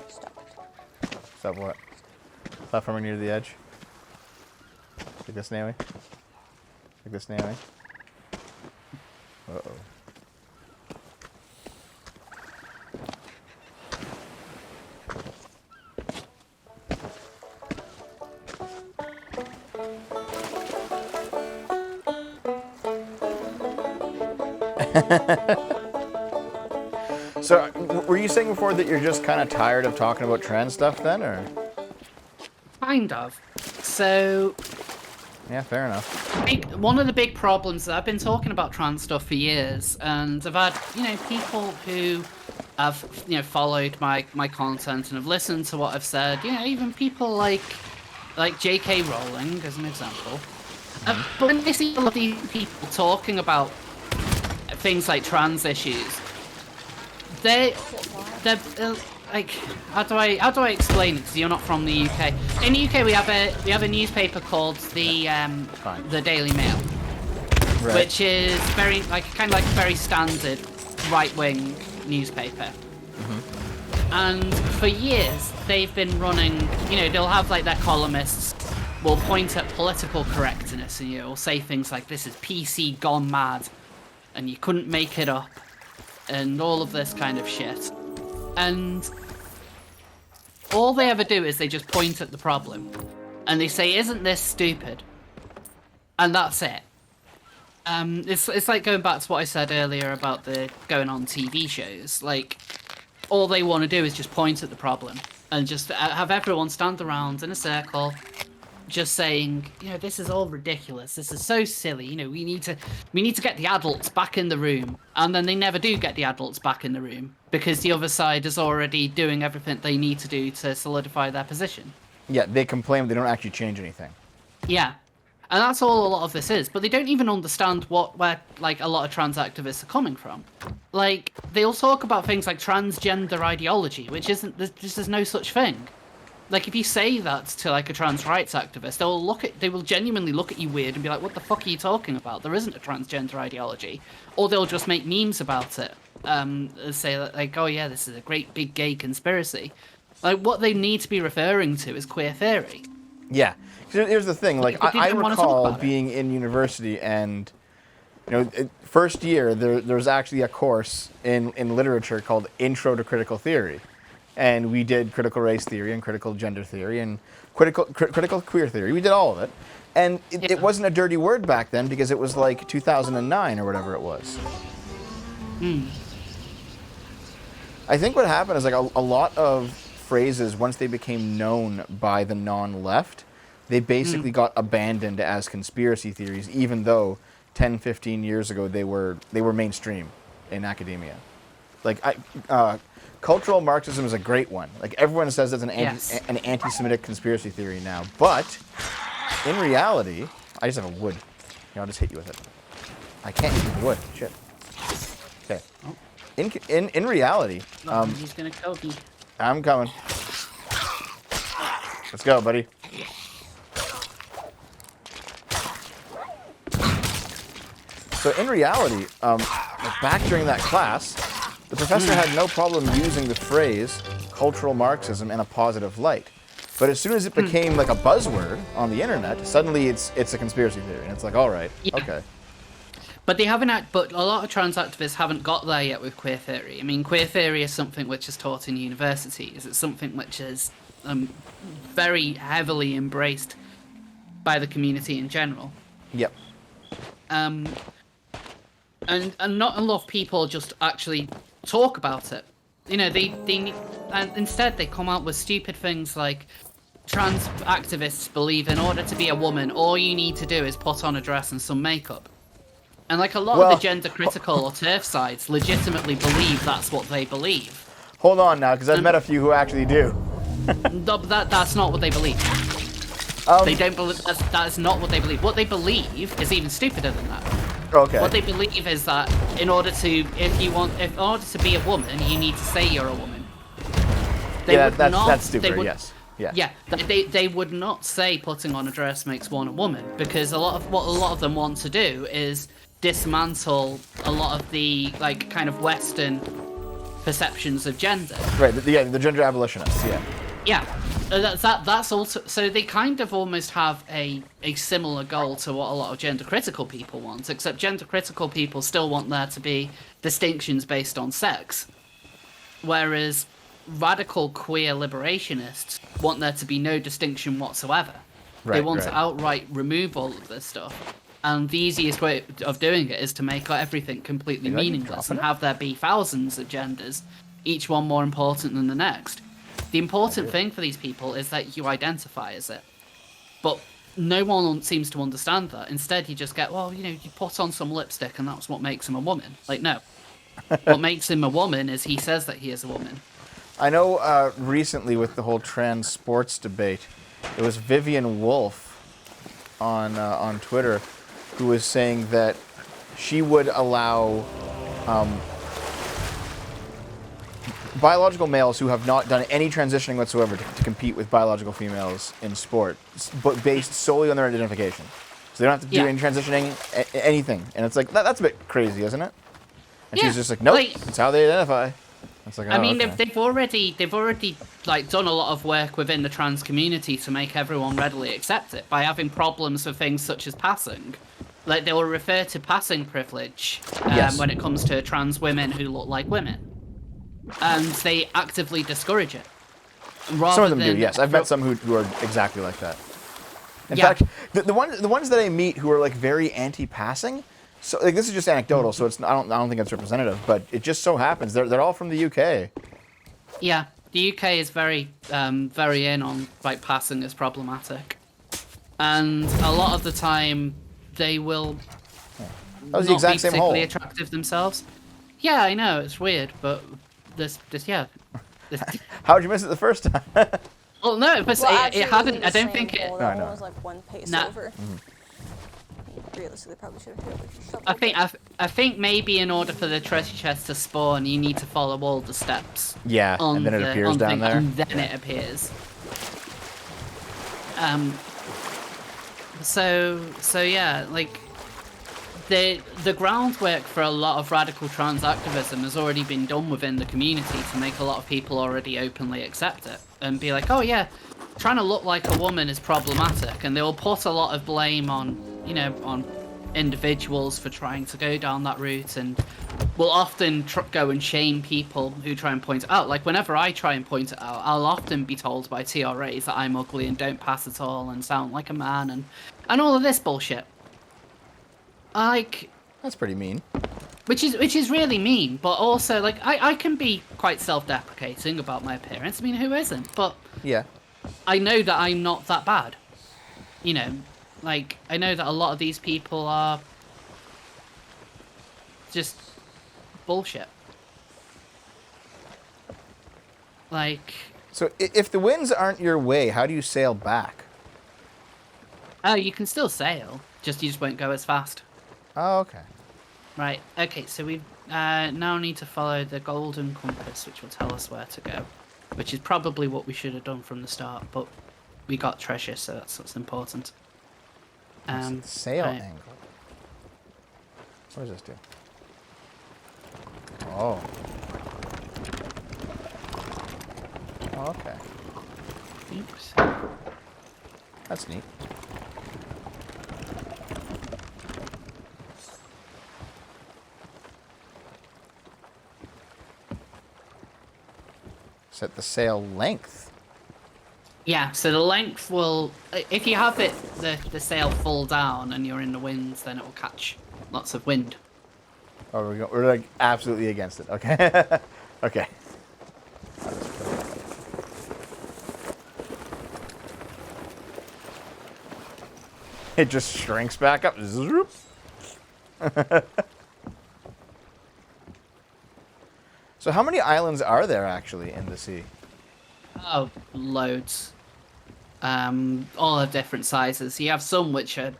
stop.
Stop what? Platforming near the edge. Like this, Naomi. Like this, Naomi. Uh oh. So, were you saying before that you're just kind of tired of talking about trans stuff then, or?
Kind of. So
Yeah, fair enough.
one of the big problems that I've been talking about trans stuff for years, and I've had people who have followed my content and have listened to what I've said. Even people like J.K. Rowling as an example. But when I see all of these people talking about things like trans issues, they're like how do I explain it? Because you're not from the UK. In the UK, we have a newspaper called the Daily Mail,
Right.
which is very kind of like a very standard right-wing newspaper. And for years, they've been running. They'll have like their columnists will point at political correctness, and will say things like, "This is PC gone mad," and you couldn't make it up, and all of this kind of shit. And all they ever do is they just point at the problem, and they say, "Isn't this stupid?" And that's it. It's like going back to what I said earlier about the going on TV shows. Like, all they want to do is just point at the problem and just have everyone stand around in a circle, just saying, this is all ridiculous. This is so silly. We need to get the adults back in the room, and then they never do get the adults back in the room because the other side is already doing everything they need to do to solidify their position.
Yeah, they complain, but they don't actually change anything.
Yeah. And that's all a lot of this is, but they don't even understand where like a lot of trans activists are coming from. Like, they'll talk about things like transgender ideology, which there's no such thing. Like, if you say that to like a trans rights activist, they will genuinely look at you weird and be like, "What the fuck are you talking about? There isn't a transgender ideology." Or they'll just make memes about it, say that, like, "Oh yeah, this is a great big gay conspiracy." Like, what they need to be referring to is queer theory.
Yeah. Here's the thing. Like, I
wanna talk
recall
about it.
being in university, and first year there's actually a course in literature called Intro to Critical Theory, and we did critical race theory and critical gender theory and critical queer theory. We did all of it, and it wasn't a dirty word back then because it was like 2009 or whatever it was. I think what happened is like a lot of phrases, once they became known by the non-left, they basically got abandoned as conspiracy theories, even though 10, 15 years ago they were mainstream in academia. Like, cultural Marxism is a great one. Like, everyone says it's an anti-Semitic conspiracy theory now, but in reality, I just have a wood. I'll just hit you with it. I can't use the wood. Shit. Okay. In reality,
He's gonna kill me.
I'm coming. Let's go, buddy. So in reality, back during that class, the professor had no problem using the phrase cultural Marxism in a positive light. But as soon as it became like a buzzword on the internet, suddenly it's a conspiracy theory, and it's like, all right, okay.
But but a lot of trans activists haven't got there yet with queer theory. I mean, queer theory is something which is taught in universities. It's something which is very heavily embraced by the community in general.
Yep.
And not a lot of people just actually talk about it. And instead they come out with stupid things like, trans activists believe in order to be a woman, all you need to do is put on a dress and some makeup. And like a lot of the gender critical or TERF sides legitimately believe that's what they believe.
Hold on now, because I've met a few who actually do.
No, but that's not what they believe. They don't believe. That is not what they believe. What they believe is even stupider than that.
Okay.
What they believe is that in order to be a woman, you need to say you're a woman.
That's stupid. Yes. Yeah.
Yeah, they would not say putting on a dress makes one a woman, because what a lot of them want to do is dismantle a lot of the like kind of Western perceptions of gender.
Right. The gender abolitionists. Yeah.
Yeah, that's also, so they kind of almost have a similar goal to what a lot of gender critical people want, except gender critical people still want there to be distinctions based on sex, whereas radical queer liberationists want there to be no distinction whatsoever. They want to outright remove all of this stuff, and the easiest way of doing it is to make everything completely meaningless and have there be thousands of genders, each one more important than the next. The important thing for these people is that you identify as it. But no one seems to understand that. Instead, you just get, you put on some lipstick and that's what makes him a woman. Like, no. What makes him a woman is he says that he is a woman.
I know recently with the whole trans sports debate, it was Vivian Wolf on Twitter who was saying that she would allow biological males who have not done any transitioning whatsoever to compete with biological females in sport, but based solely on their identification. So they don't have to do any transitioning, anything. And it's like, that's a bit crazy, isn't it? And she's just like, nope, it's how they identify. It's like, oh,
I mean,
okay.
they've already like done a lot of work within the trans community to make everyone readily accept it by having problems with things such as passing. Like they will refer to passing privilege when it comes to trans women who look like women, and they actively discourage it.
Some of them do, yes. I've met some who are exactly like that. In fact, the ones that I meet who are like very anti-passing. So like, this is just anecdotal, so it's I don't think it's representative, but it just so happens they're all from the UK.
Yeah, the UK is very very in on like passing is problematic, and a lot of the time they will
that was the exact same hole.
Not be particularly attractive themselves. Yeah, I know it's weird, but this
How'd you miss it the first time?
Well, no, but it hadn't. I don't think it.
No, it was like one pace over. Realistically, probably should have hit it with your shovel.
I think maybe in order for the treasure chest to spawn, you need to follow all the steps.
Yeah, and then it appears down there.
And then it appears. So yeah, like the groundwork for a lot of radical trans activism has already been done within the community to make a lot of people already openly accept it and be like, oh yeah, trying to look like a woman is problematic, and they will put a lot of blame on, you know, on individuals for trying to go down that route, and will often go and shame people who try and point it out. Like whenever I try and point it out, I'll often be told by TRAs that I'm ugly and don't pass at all and sound like a man and all of this bullshit. Like
that's pretty mean.
Which is really mean, but also like I can be quite self-deprecating about my appearance. I mean, who isn't? But
yeah,
I know that I'm not that bad. You know, like I know that a lot of these people are just bullshit. Like,
so if the winds aren't your way, how do you sail back?
Oh, you can still sail. You just won't go as fast.
Oh, okay.
Right. Okay. So we now need to follow the golden compass, which will tell us where to go, which is probably what we should have done from the start. But we got treasure, so that's what's important.
Sail angle. What does this do? Oh. Oh, okay.
Oops.
That's neat. Set the sail length.
Yeah, so the length will, if you have it, the sail full down and you're in the winds, then it will catch lots of wind.
Oh, we're like absolutely against it. Okay. Okay. It just shrinks back up. Zoop. So how many islands are there actually in the sea?
Oh, loads. All of different sizes. You have some which are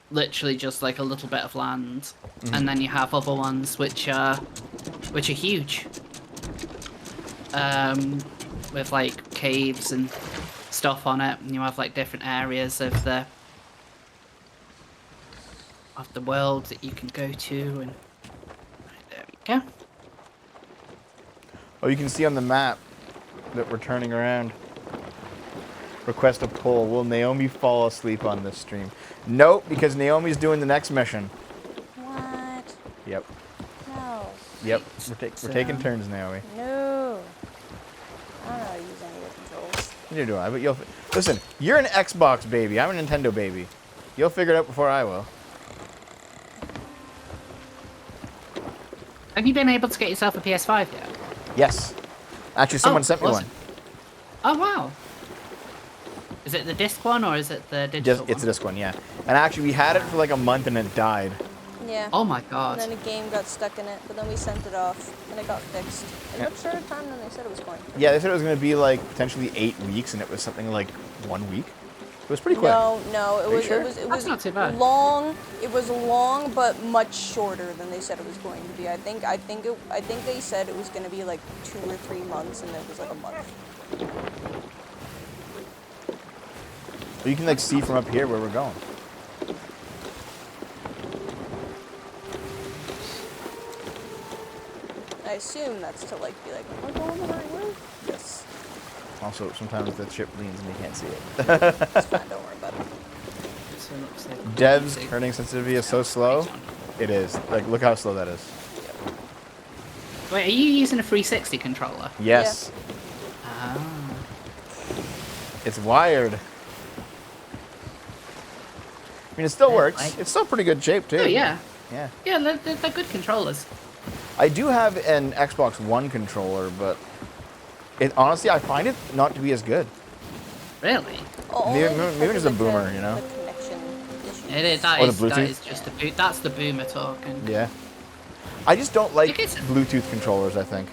literally just like a little bit of land, and then you have other ones which are huge. With like caves and stuff on it, and you have like different areas of the world that you can go to, and there we go.
Oh, you can see on the map that we're turning around. Request a poll. Will Naomi fall asleep on this stream? Nope, because Naomi's doing the next mission.
What?
Yep.
No.
Yep. We're taking turns, Naomi.
No. I don't know how to use any of the controls.
Neither do I, but you'll... Listen, you're an Xbox baby. I'm a Nintendo baby. You'll figure it out before I will.
Have you been able to get yourself a PS5 yet?
Yes. Actually, someone sent me one.
Oh, wow. Is it the disc one or is it the digital one?
It's a disc one, yeah. And actually, we had it for like a month and it died.
Yeah.
Oh my god.
And then a game got stuck in it, but then we sent it off and it got fixed. It took shorter time than they said it was going to.
Yeah, they said it was going to be like potentially 8 weeks, and it was something like 1 week. It was pretty quick.
No,
Are you sure?
it
That's
was
not too bad.
long. It was long, but much shorter than they said it was going to be. I think they said it was going to be like 2 or 3 months, and it was like a month.
You can like see from up here where we're going.
I assume that's to like be like, am I going the right way?
Yes. Also, sometimes the chip leans and you can't see it.
It's fine. Don't worry about it.
So it looks like
Dev's turning sensitivity is so slow. It is. Like, look how slow that is.
Wait, are you using a 360 controller?
Yes.
Ah.
It's wired. I mean, it still works.
Like-
It's still pretty good shape, too.
Oh, yeah.
Yeah.
Yeah, they're good controllers.
I do have an Xbox One controller, but honestly, I find it not to be as good.
Really?
Maybe
Because
just
of
a boomer, you know?
The connection issues.
It is.
Or the Bluetooth?
That is just that's the boomer talking.
Yeah. I just don't like
Think it's-
Bluetooth controllers, I think.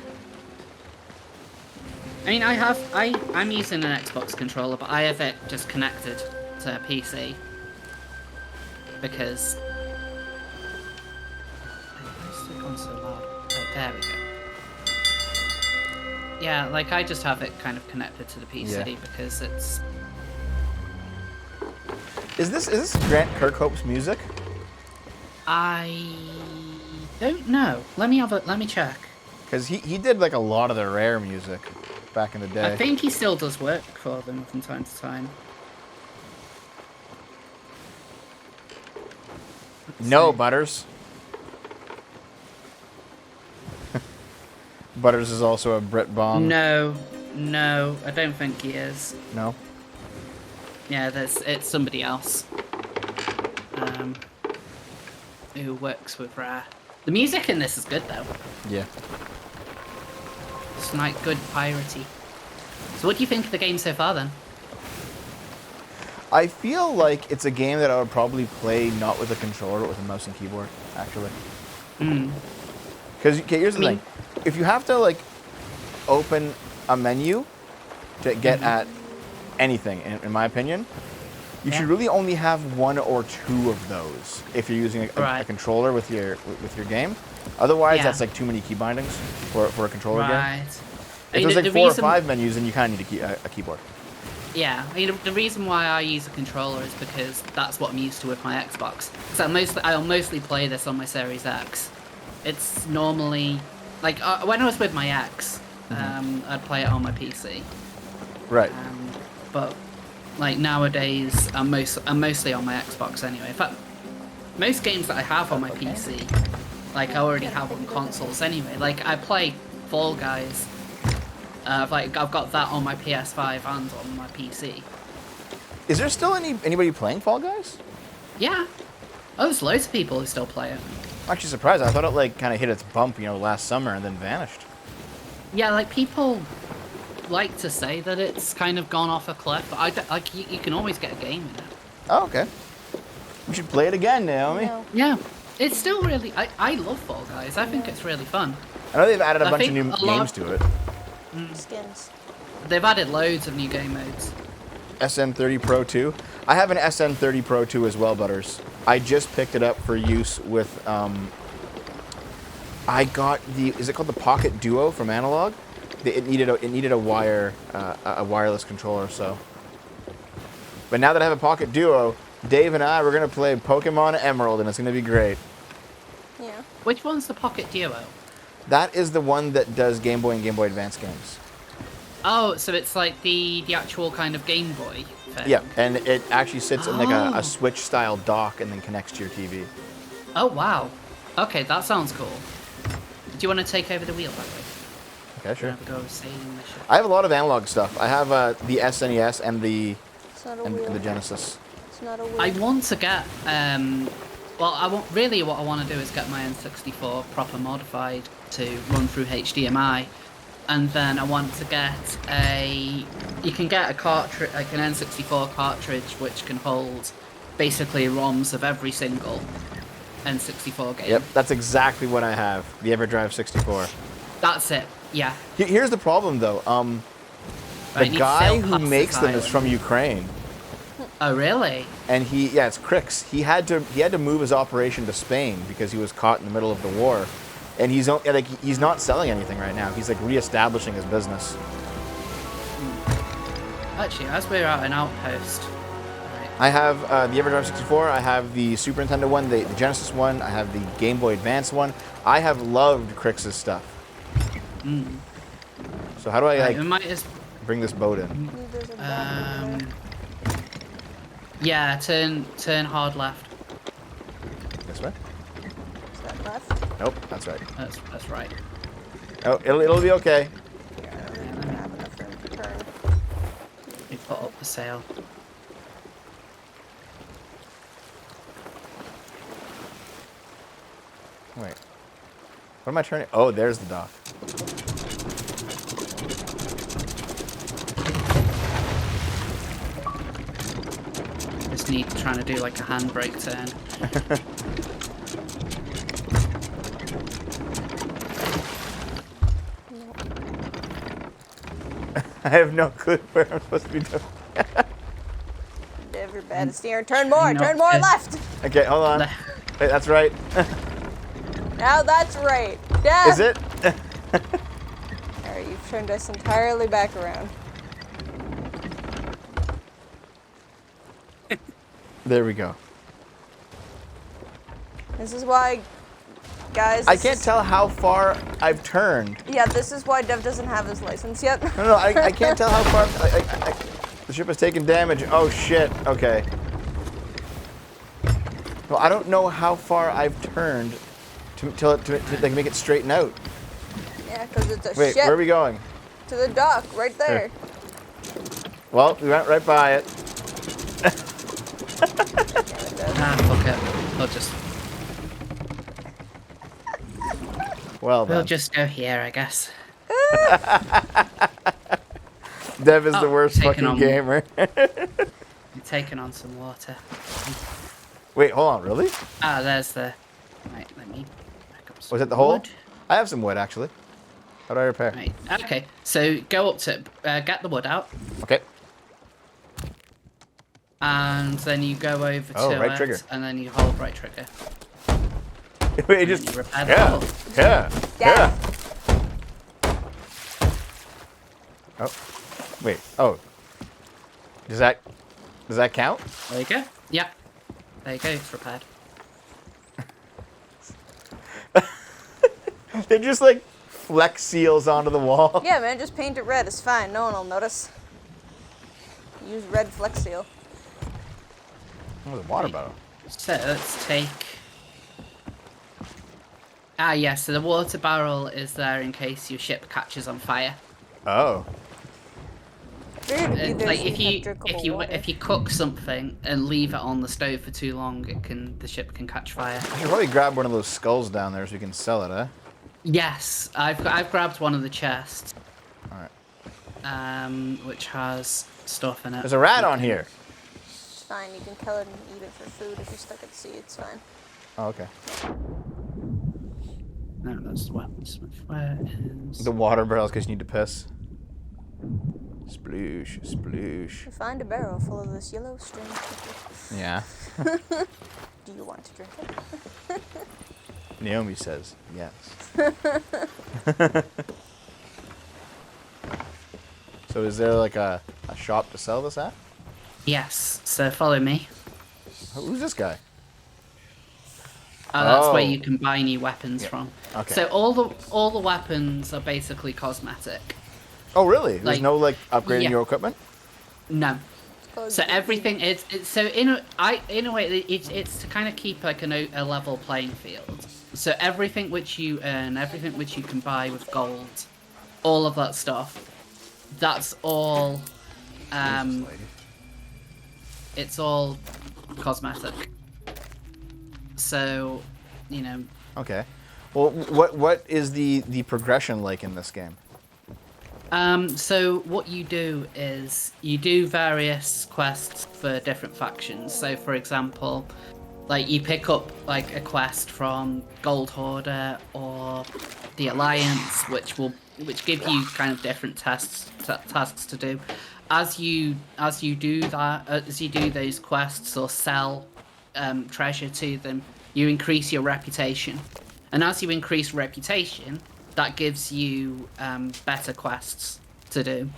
I mean, I'm using an Xbox controller, but I have it just connected to a PC because. Why is it gone so loud? Oh, there we go. Yeah, like I just have it kind of connected to the PC
Yeah.
because it's.
Is this Grant Kirkhope's music?
I don't know. Let me check.
Because he did like a lot of the Rare music back in the day.
I think he still does work for them from time to time.
No, Butters. Butters is also a Brit bomb.
No, I don't think he is.
No?
Yeah, it's somebody else. Who works with Rare. The music in this is good though.
Yeah.
It's like good piratey. So what do you think of the game so far then?
I feel like it's a game that I would probably play not with a controller, but with a mouse and keyboard, actually.
Hmm.
Because here's the thing. If you have to, like, open a menu to get at anything, in my opinion, you should really only have 1 or 2 of those if you're using a controller with your game. Otherwise, that's like too many key bindings for a controller game.
Right.
If there's like 4 or 5 menus, then you kind of need a keyboard.
Yeah, I mean, the reason why I use a controller is because that's what I'm used to with my Xbox. So I'll mostly play this on my Series X. It's normally like when I was with my ex, I'd play it on my PC.
Right.
But like nowadays, I'm mostly on my Xbox anyway. In fact, most games that I have on my PC, like I already have on consoles anyway. Like I play Fall Guys. I've got that on my PS5 and on my PC.
Is there still anybody playing Fall Guys?
Yeah. Oh, there's loads of people who still play it.
I'm actually surprised. I thought it like kind of hit its bump, last summer and then vanished.
Yeah, like people like to say that it's kind of gone off a cliff, but you can always get a game in it.
Oh, okay. We should play it again, Naomi.
No.
Yeah, it's still really. I love Fall Guys. I think it's really fun.
I know they've added a
I
bunch of
think
new
a lot-
games to it.
Skins.
They've added loads of new game modes.
SN30 Pro 2. I have an SN30 Pro 2 as well, Butters. I just picked it up for use with, I got is it called the Pocket Duo from Analog? It needed a wireless controller, so. But now that I have a Pocket Duo, Dave and I, we're going to play Pokemon Emerald, and it's going to be great.
Yeah.
Which one's the Pocket Duo?
That is the one that does Game Boy and Game Boy Advance games.
Oh, so it's like the actual kind of Game Boy thing.
Yeah, and it actually sits in like a Switch-style dock and then connects to your TV.
Oh, wow. Okay, that sounds cool. Do you want to take over the wheel that way?
Okay, sure.
Have a go of saying this shit.
I have a lot of analog stuff. I have the SNES and the
It's not a wheel.
the Genesis.
It's not a wheel.
I want to get, well, what I want to do is get my N64 proper modified to run through HDMI, and then I want to get you can get a cartridge, like an N64 cartridge, which can hold basically ROMs of every single N64 game.
Yep, that's exactly what I have. The EverDrive 64.
That's it. Yeah.
Here's the problem, though.
I
The
need
guy
to
who
sail past
makes
this
them is
island.
from Ukraine.
Oh, really?
And it's Crix. He had to move his operation to Spain because he was caught in the middle of the war, and he's not selling anything right now. He's like reestablishing his business.
Actually, as we're at an outpost, right.
I have the Everdrive 64. I have the Super Nintendo one, the Genesis one. I have the Game Boy Advance one. I have loved Crix's stuff. So how do I
We might just
bring this boat in?
There's a bomb over there.
yeah, turn hard left.
This way?
Is that left?
Nope, that's right.
That's right.
Oh, it'll be okay.
Yeah, I don't think we're gonna have enough room to turn.
We put up the sail.
Wait. What am I turning? Oh, there's the dock.
Just need trying to do like a handbrake turn.
I have no clue where I'm supposed to be doing.
Dev, you're bad at steering. Turn more.
No,
Turn more
uh,
left.
Okay, hold on. Wait, that's right.
Now that's right. Dev.
Is it?
Alright, you've turned us entirely back around.
There we go.
This is why, guys.
I
this
can't
is-
tell how far I've turned.
Yeah, this is why Dev doesn't have his license yet.
No, I can't tell how far. The ship has taken damage. Oh shit. Okay. Well, I don't know how far I've turned to like make it straighten out.
Yeah, because it's a
Wait,
ship.
where are we going?
To the dock, right there.
Well, we went right by it.
Fuck it.
Well
We'll
then.
just go here, I guess.
Dev is the worst
taking
fucking
on-
gamer.
I'm taking on some water.
Wait, hold on, really?
Ah, there's the. Right, let me back up some
Was it the hole?
wood.
I have some wood actually. How do I repair?
Right. Okay. So go up to get the wood out,
Okay.
and then you go over
Oh,
to
right
it,
trigger.
and then you hold right trigger.
Wait,
And
just
you repair the
yeah,
hole.
yeah,
Yeah.
Oh, wait. Oh, does that count?
There you go. Yeah. There you go. It's repaired.
They're just like flex seals onto the wall.
Yeah, man, just paint it red. It's fine. No one will notice. Use red Flex Seal.
Oh, the water bottle.
So let's take. Ah, yes. So the water barrel is there in case your ship catches on fire.
Oh.
Figured it'd be there
Like
so
if
you'd
you
have drinkable water.
if you cook something and leave it on the stove for too long, the ship can catch fire.
I should probably grab one of those skulls down there so we can sell it, eh?
Yes, I've grabbed one of the chests.
All right.
Which has stuff in it.
There's a rat on here.
It's fine. You can kill it and eat it for food if you're stuck at sea. It's fine.
Oh, okay.
No, that's the weaponsmith. Where is?
The water barrels because you need to piss. Sploosh, sploosh.
You find a barrel full of this yellow strange liquid.
Yeah.
Do you want to drink it?
Naomi says yes. So is there like a shop to sell this at?
Yes. So follow me.
Who's this guy?
Oh, that's where
Oh.
you can buy new weapons from.
Okay.
So all the weapons are basically cosmetic.
Oh, really? There's
Like-
no like upgrading
yeah.
your equipment?
No.
Oh,
So
you-
everything is so in a way it's to kind of keep like a level playing field. So everything which you earn, everything which you can buy with gold, all of that stuff, that's all it's all cosmetic. So, you know,
Okay. Well, what is the progression like in this game?
so what you do is you do various quests for different factions. So, for example, like you pick up like a quest from Gold Hoarder or the Alliance, which give you kind of different tasks to do. As you do that, as you do those quests or sell treasure to them, you increase your reputation, and as you increase reputation, that gives you better quests to do.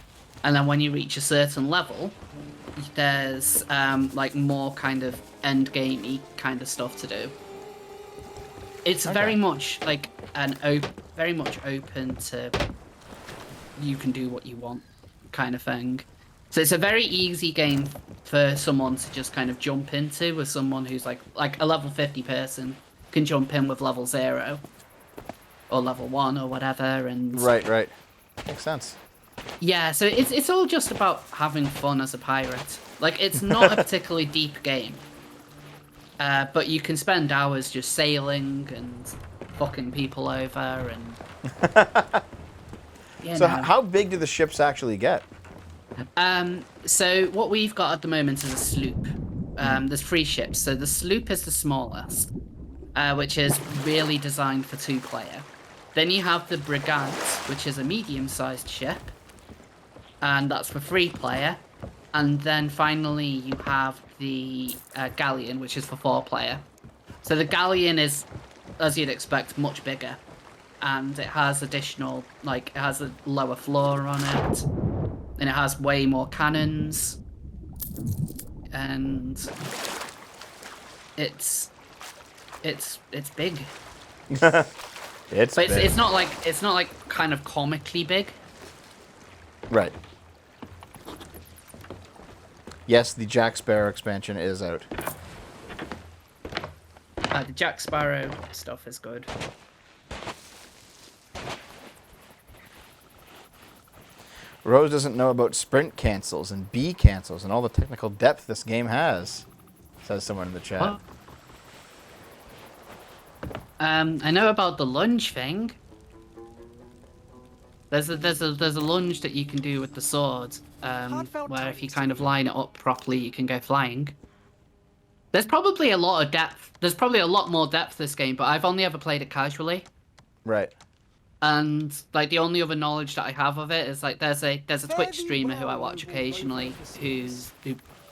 And then when you reach a certain level, there's like more kind of end gamey kind of stuff to do. It's very much like very much open to you can do what you want kind of thing. So it's a very easy game for someone to just kind of jump into, with someone who's like a level 50 person can jump in with level 0 or level 1 or whatever. And
Right. Makes sense.
yeah, so it's all just about having fun as a pirate. Like, it's not a particularly deep game, but you can spend hours just sailing and fucking people over and.
So how big do the ships actually get?
So what we've got at the moment is a sloop. There's 3 ships. So the sloop is the smallest, which is really designed for 2-player. Then you have the brigand, which is a medium-sized ship, and that's for 3-player. And then finally you have the galleon, which is for 4-player. So the galleon is, as you'd expect, much bigger, and it has additional, like, it has a lower floor on it, and it has way more cannons, and it's big. But it's not like kind of comically big.
Right. Yes, the Jack Sparrow expansion is out.
The Jack Sparrow stuff is good.
Rose doesn't know about sprint cancels and B cancels and all the technical depth this game has, says someone in the chat.
What? I know about the lunge thing. There's a lunge that you can do with the sword, where if you kind of line it up properly, you can go flying. There's probably a lot of depth. There's probably a lot more depth this game, but I've only ever played it casually.
Right.
And like the only other knowledge that I have of it is like there's a Twitch streamer who I watch occasionally who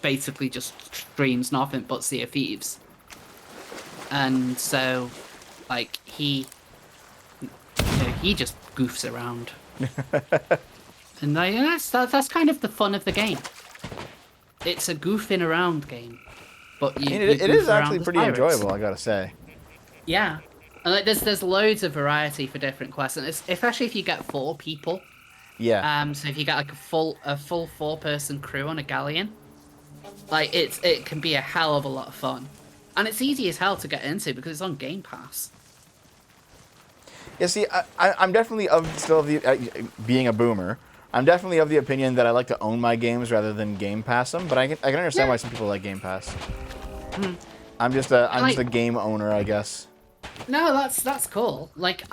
basically just streams nothing but Sea of Thieves. And so like he just goofs around. And like, that's kind of the fun of the game. It's a goofing around game. But
it is actually pretty enjoyable, I gotta say.
Yeah. And like, there's loads of variety for different quests, and especially if you get 4 people.
Yeah.
So if you get like a full 4-person crew on a galleon, like it can be a hell of a lot of fun, and it's easy as hell to get into because it's on Game Pass.
Yeah. See, I'm definitely being a boomer. I'm definitely of the opinion that I like to own my games rather than Game Pass them. But I can understand why some people like Game Pass. I'm just a game owner, I guess.
No, that's cool. Like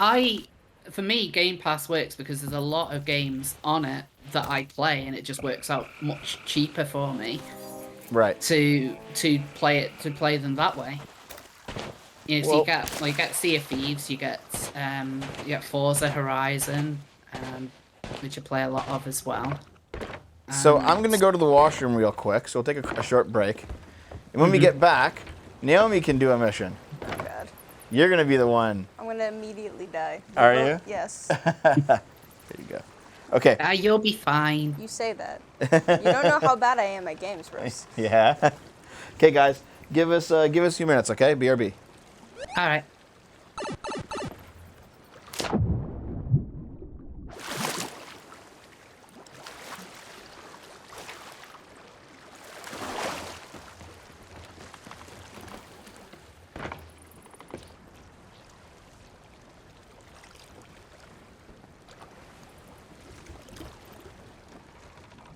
for me, Game Pass works because there's a lot of games on it that I play, and it just works out much cheaper for me.
Right.
To play them that way. You know, so you get Sea of Thieves, you get Forza Horizon, which I play a lot of as well.
So I'm gonna go to the washroom real quick. So we'll take a short break, and when we get back, Naomi can do a mission.
Oh God.
You're gonna be the one.
I'm gonna immediately die.
Are you?
Yes.
There you go. Okay.
You'll be fine.
You say that. You don't know how bad I am at games, Rose.
Yeah. Okay, guys, give us a few minutes, okay? BRB.
All right.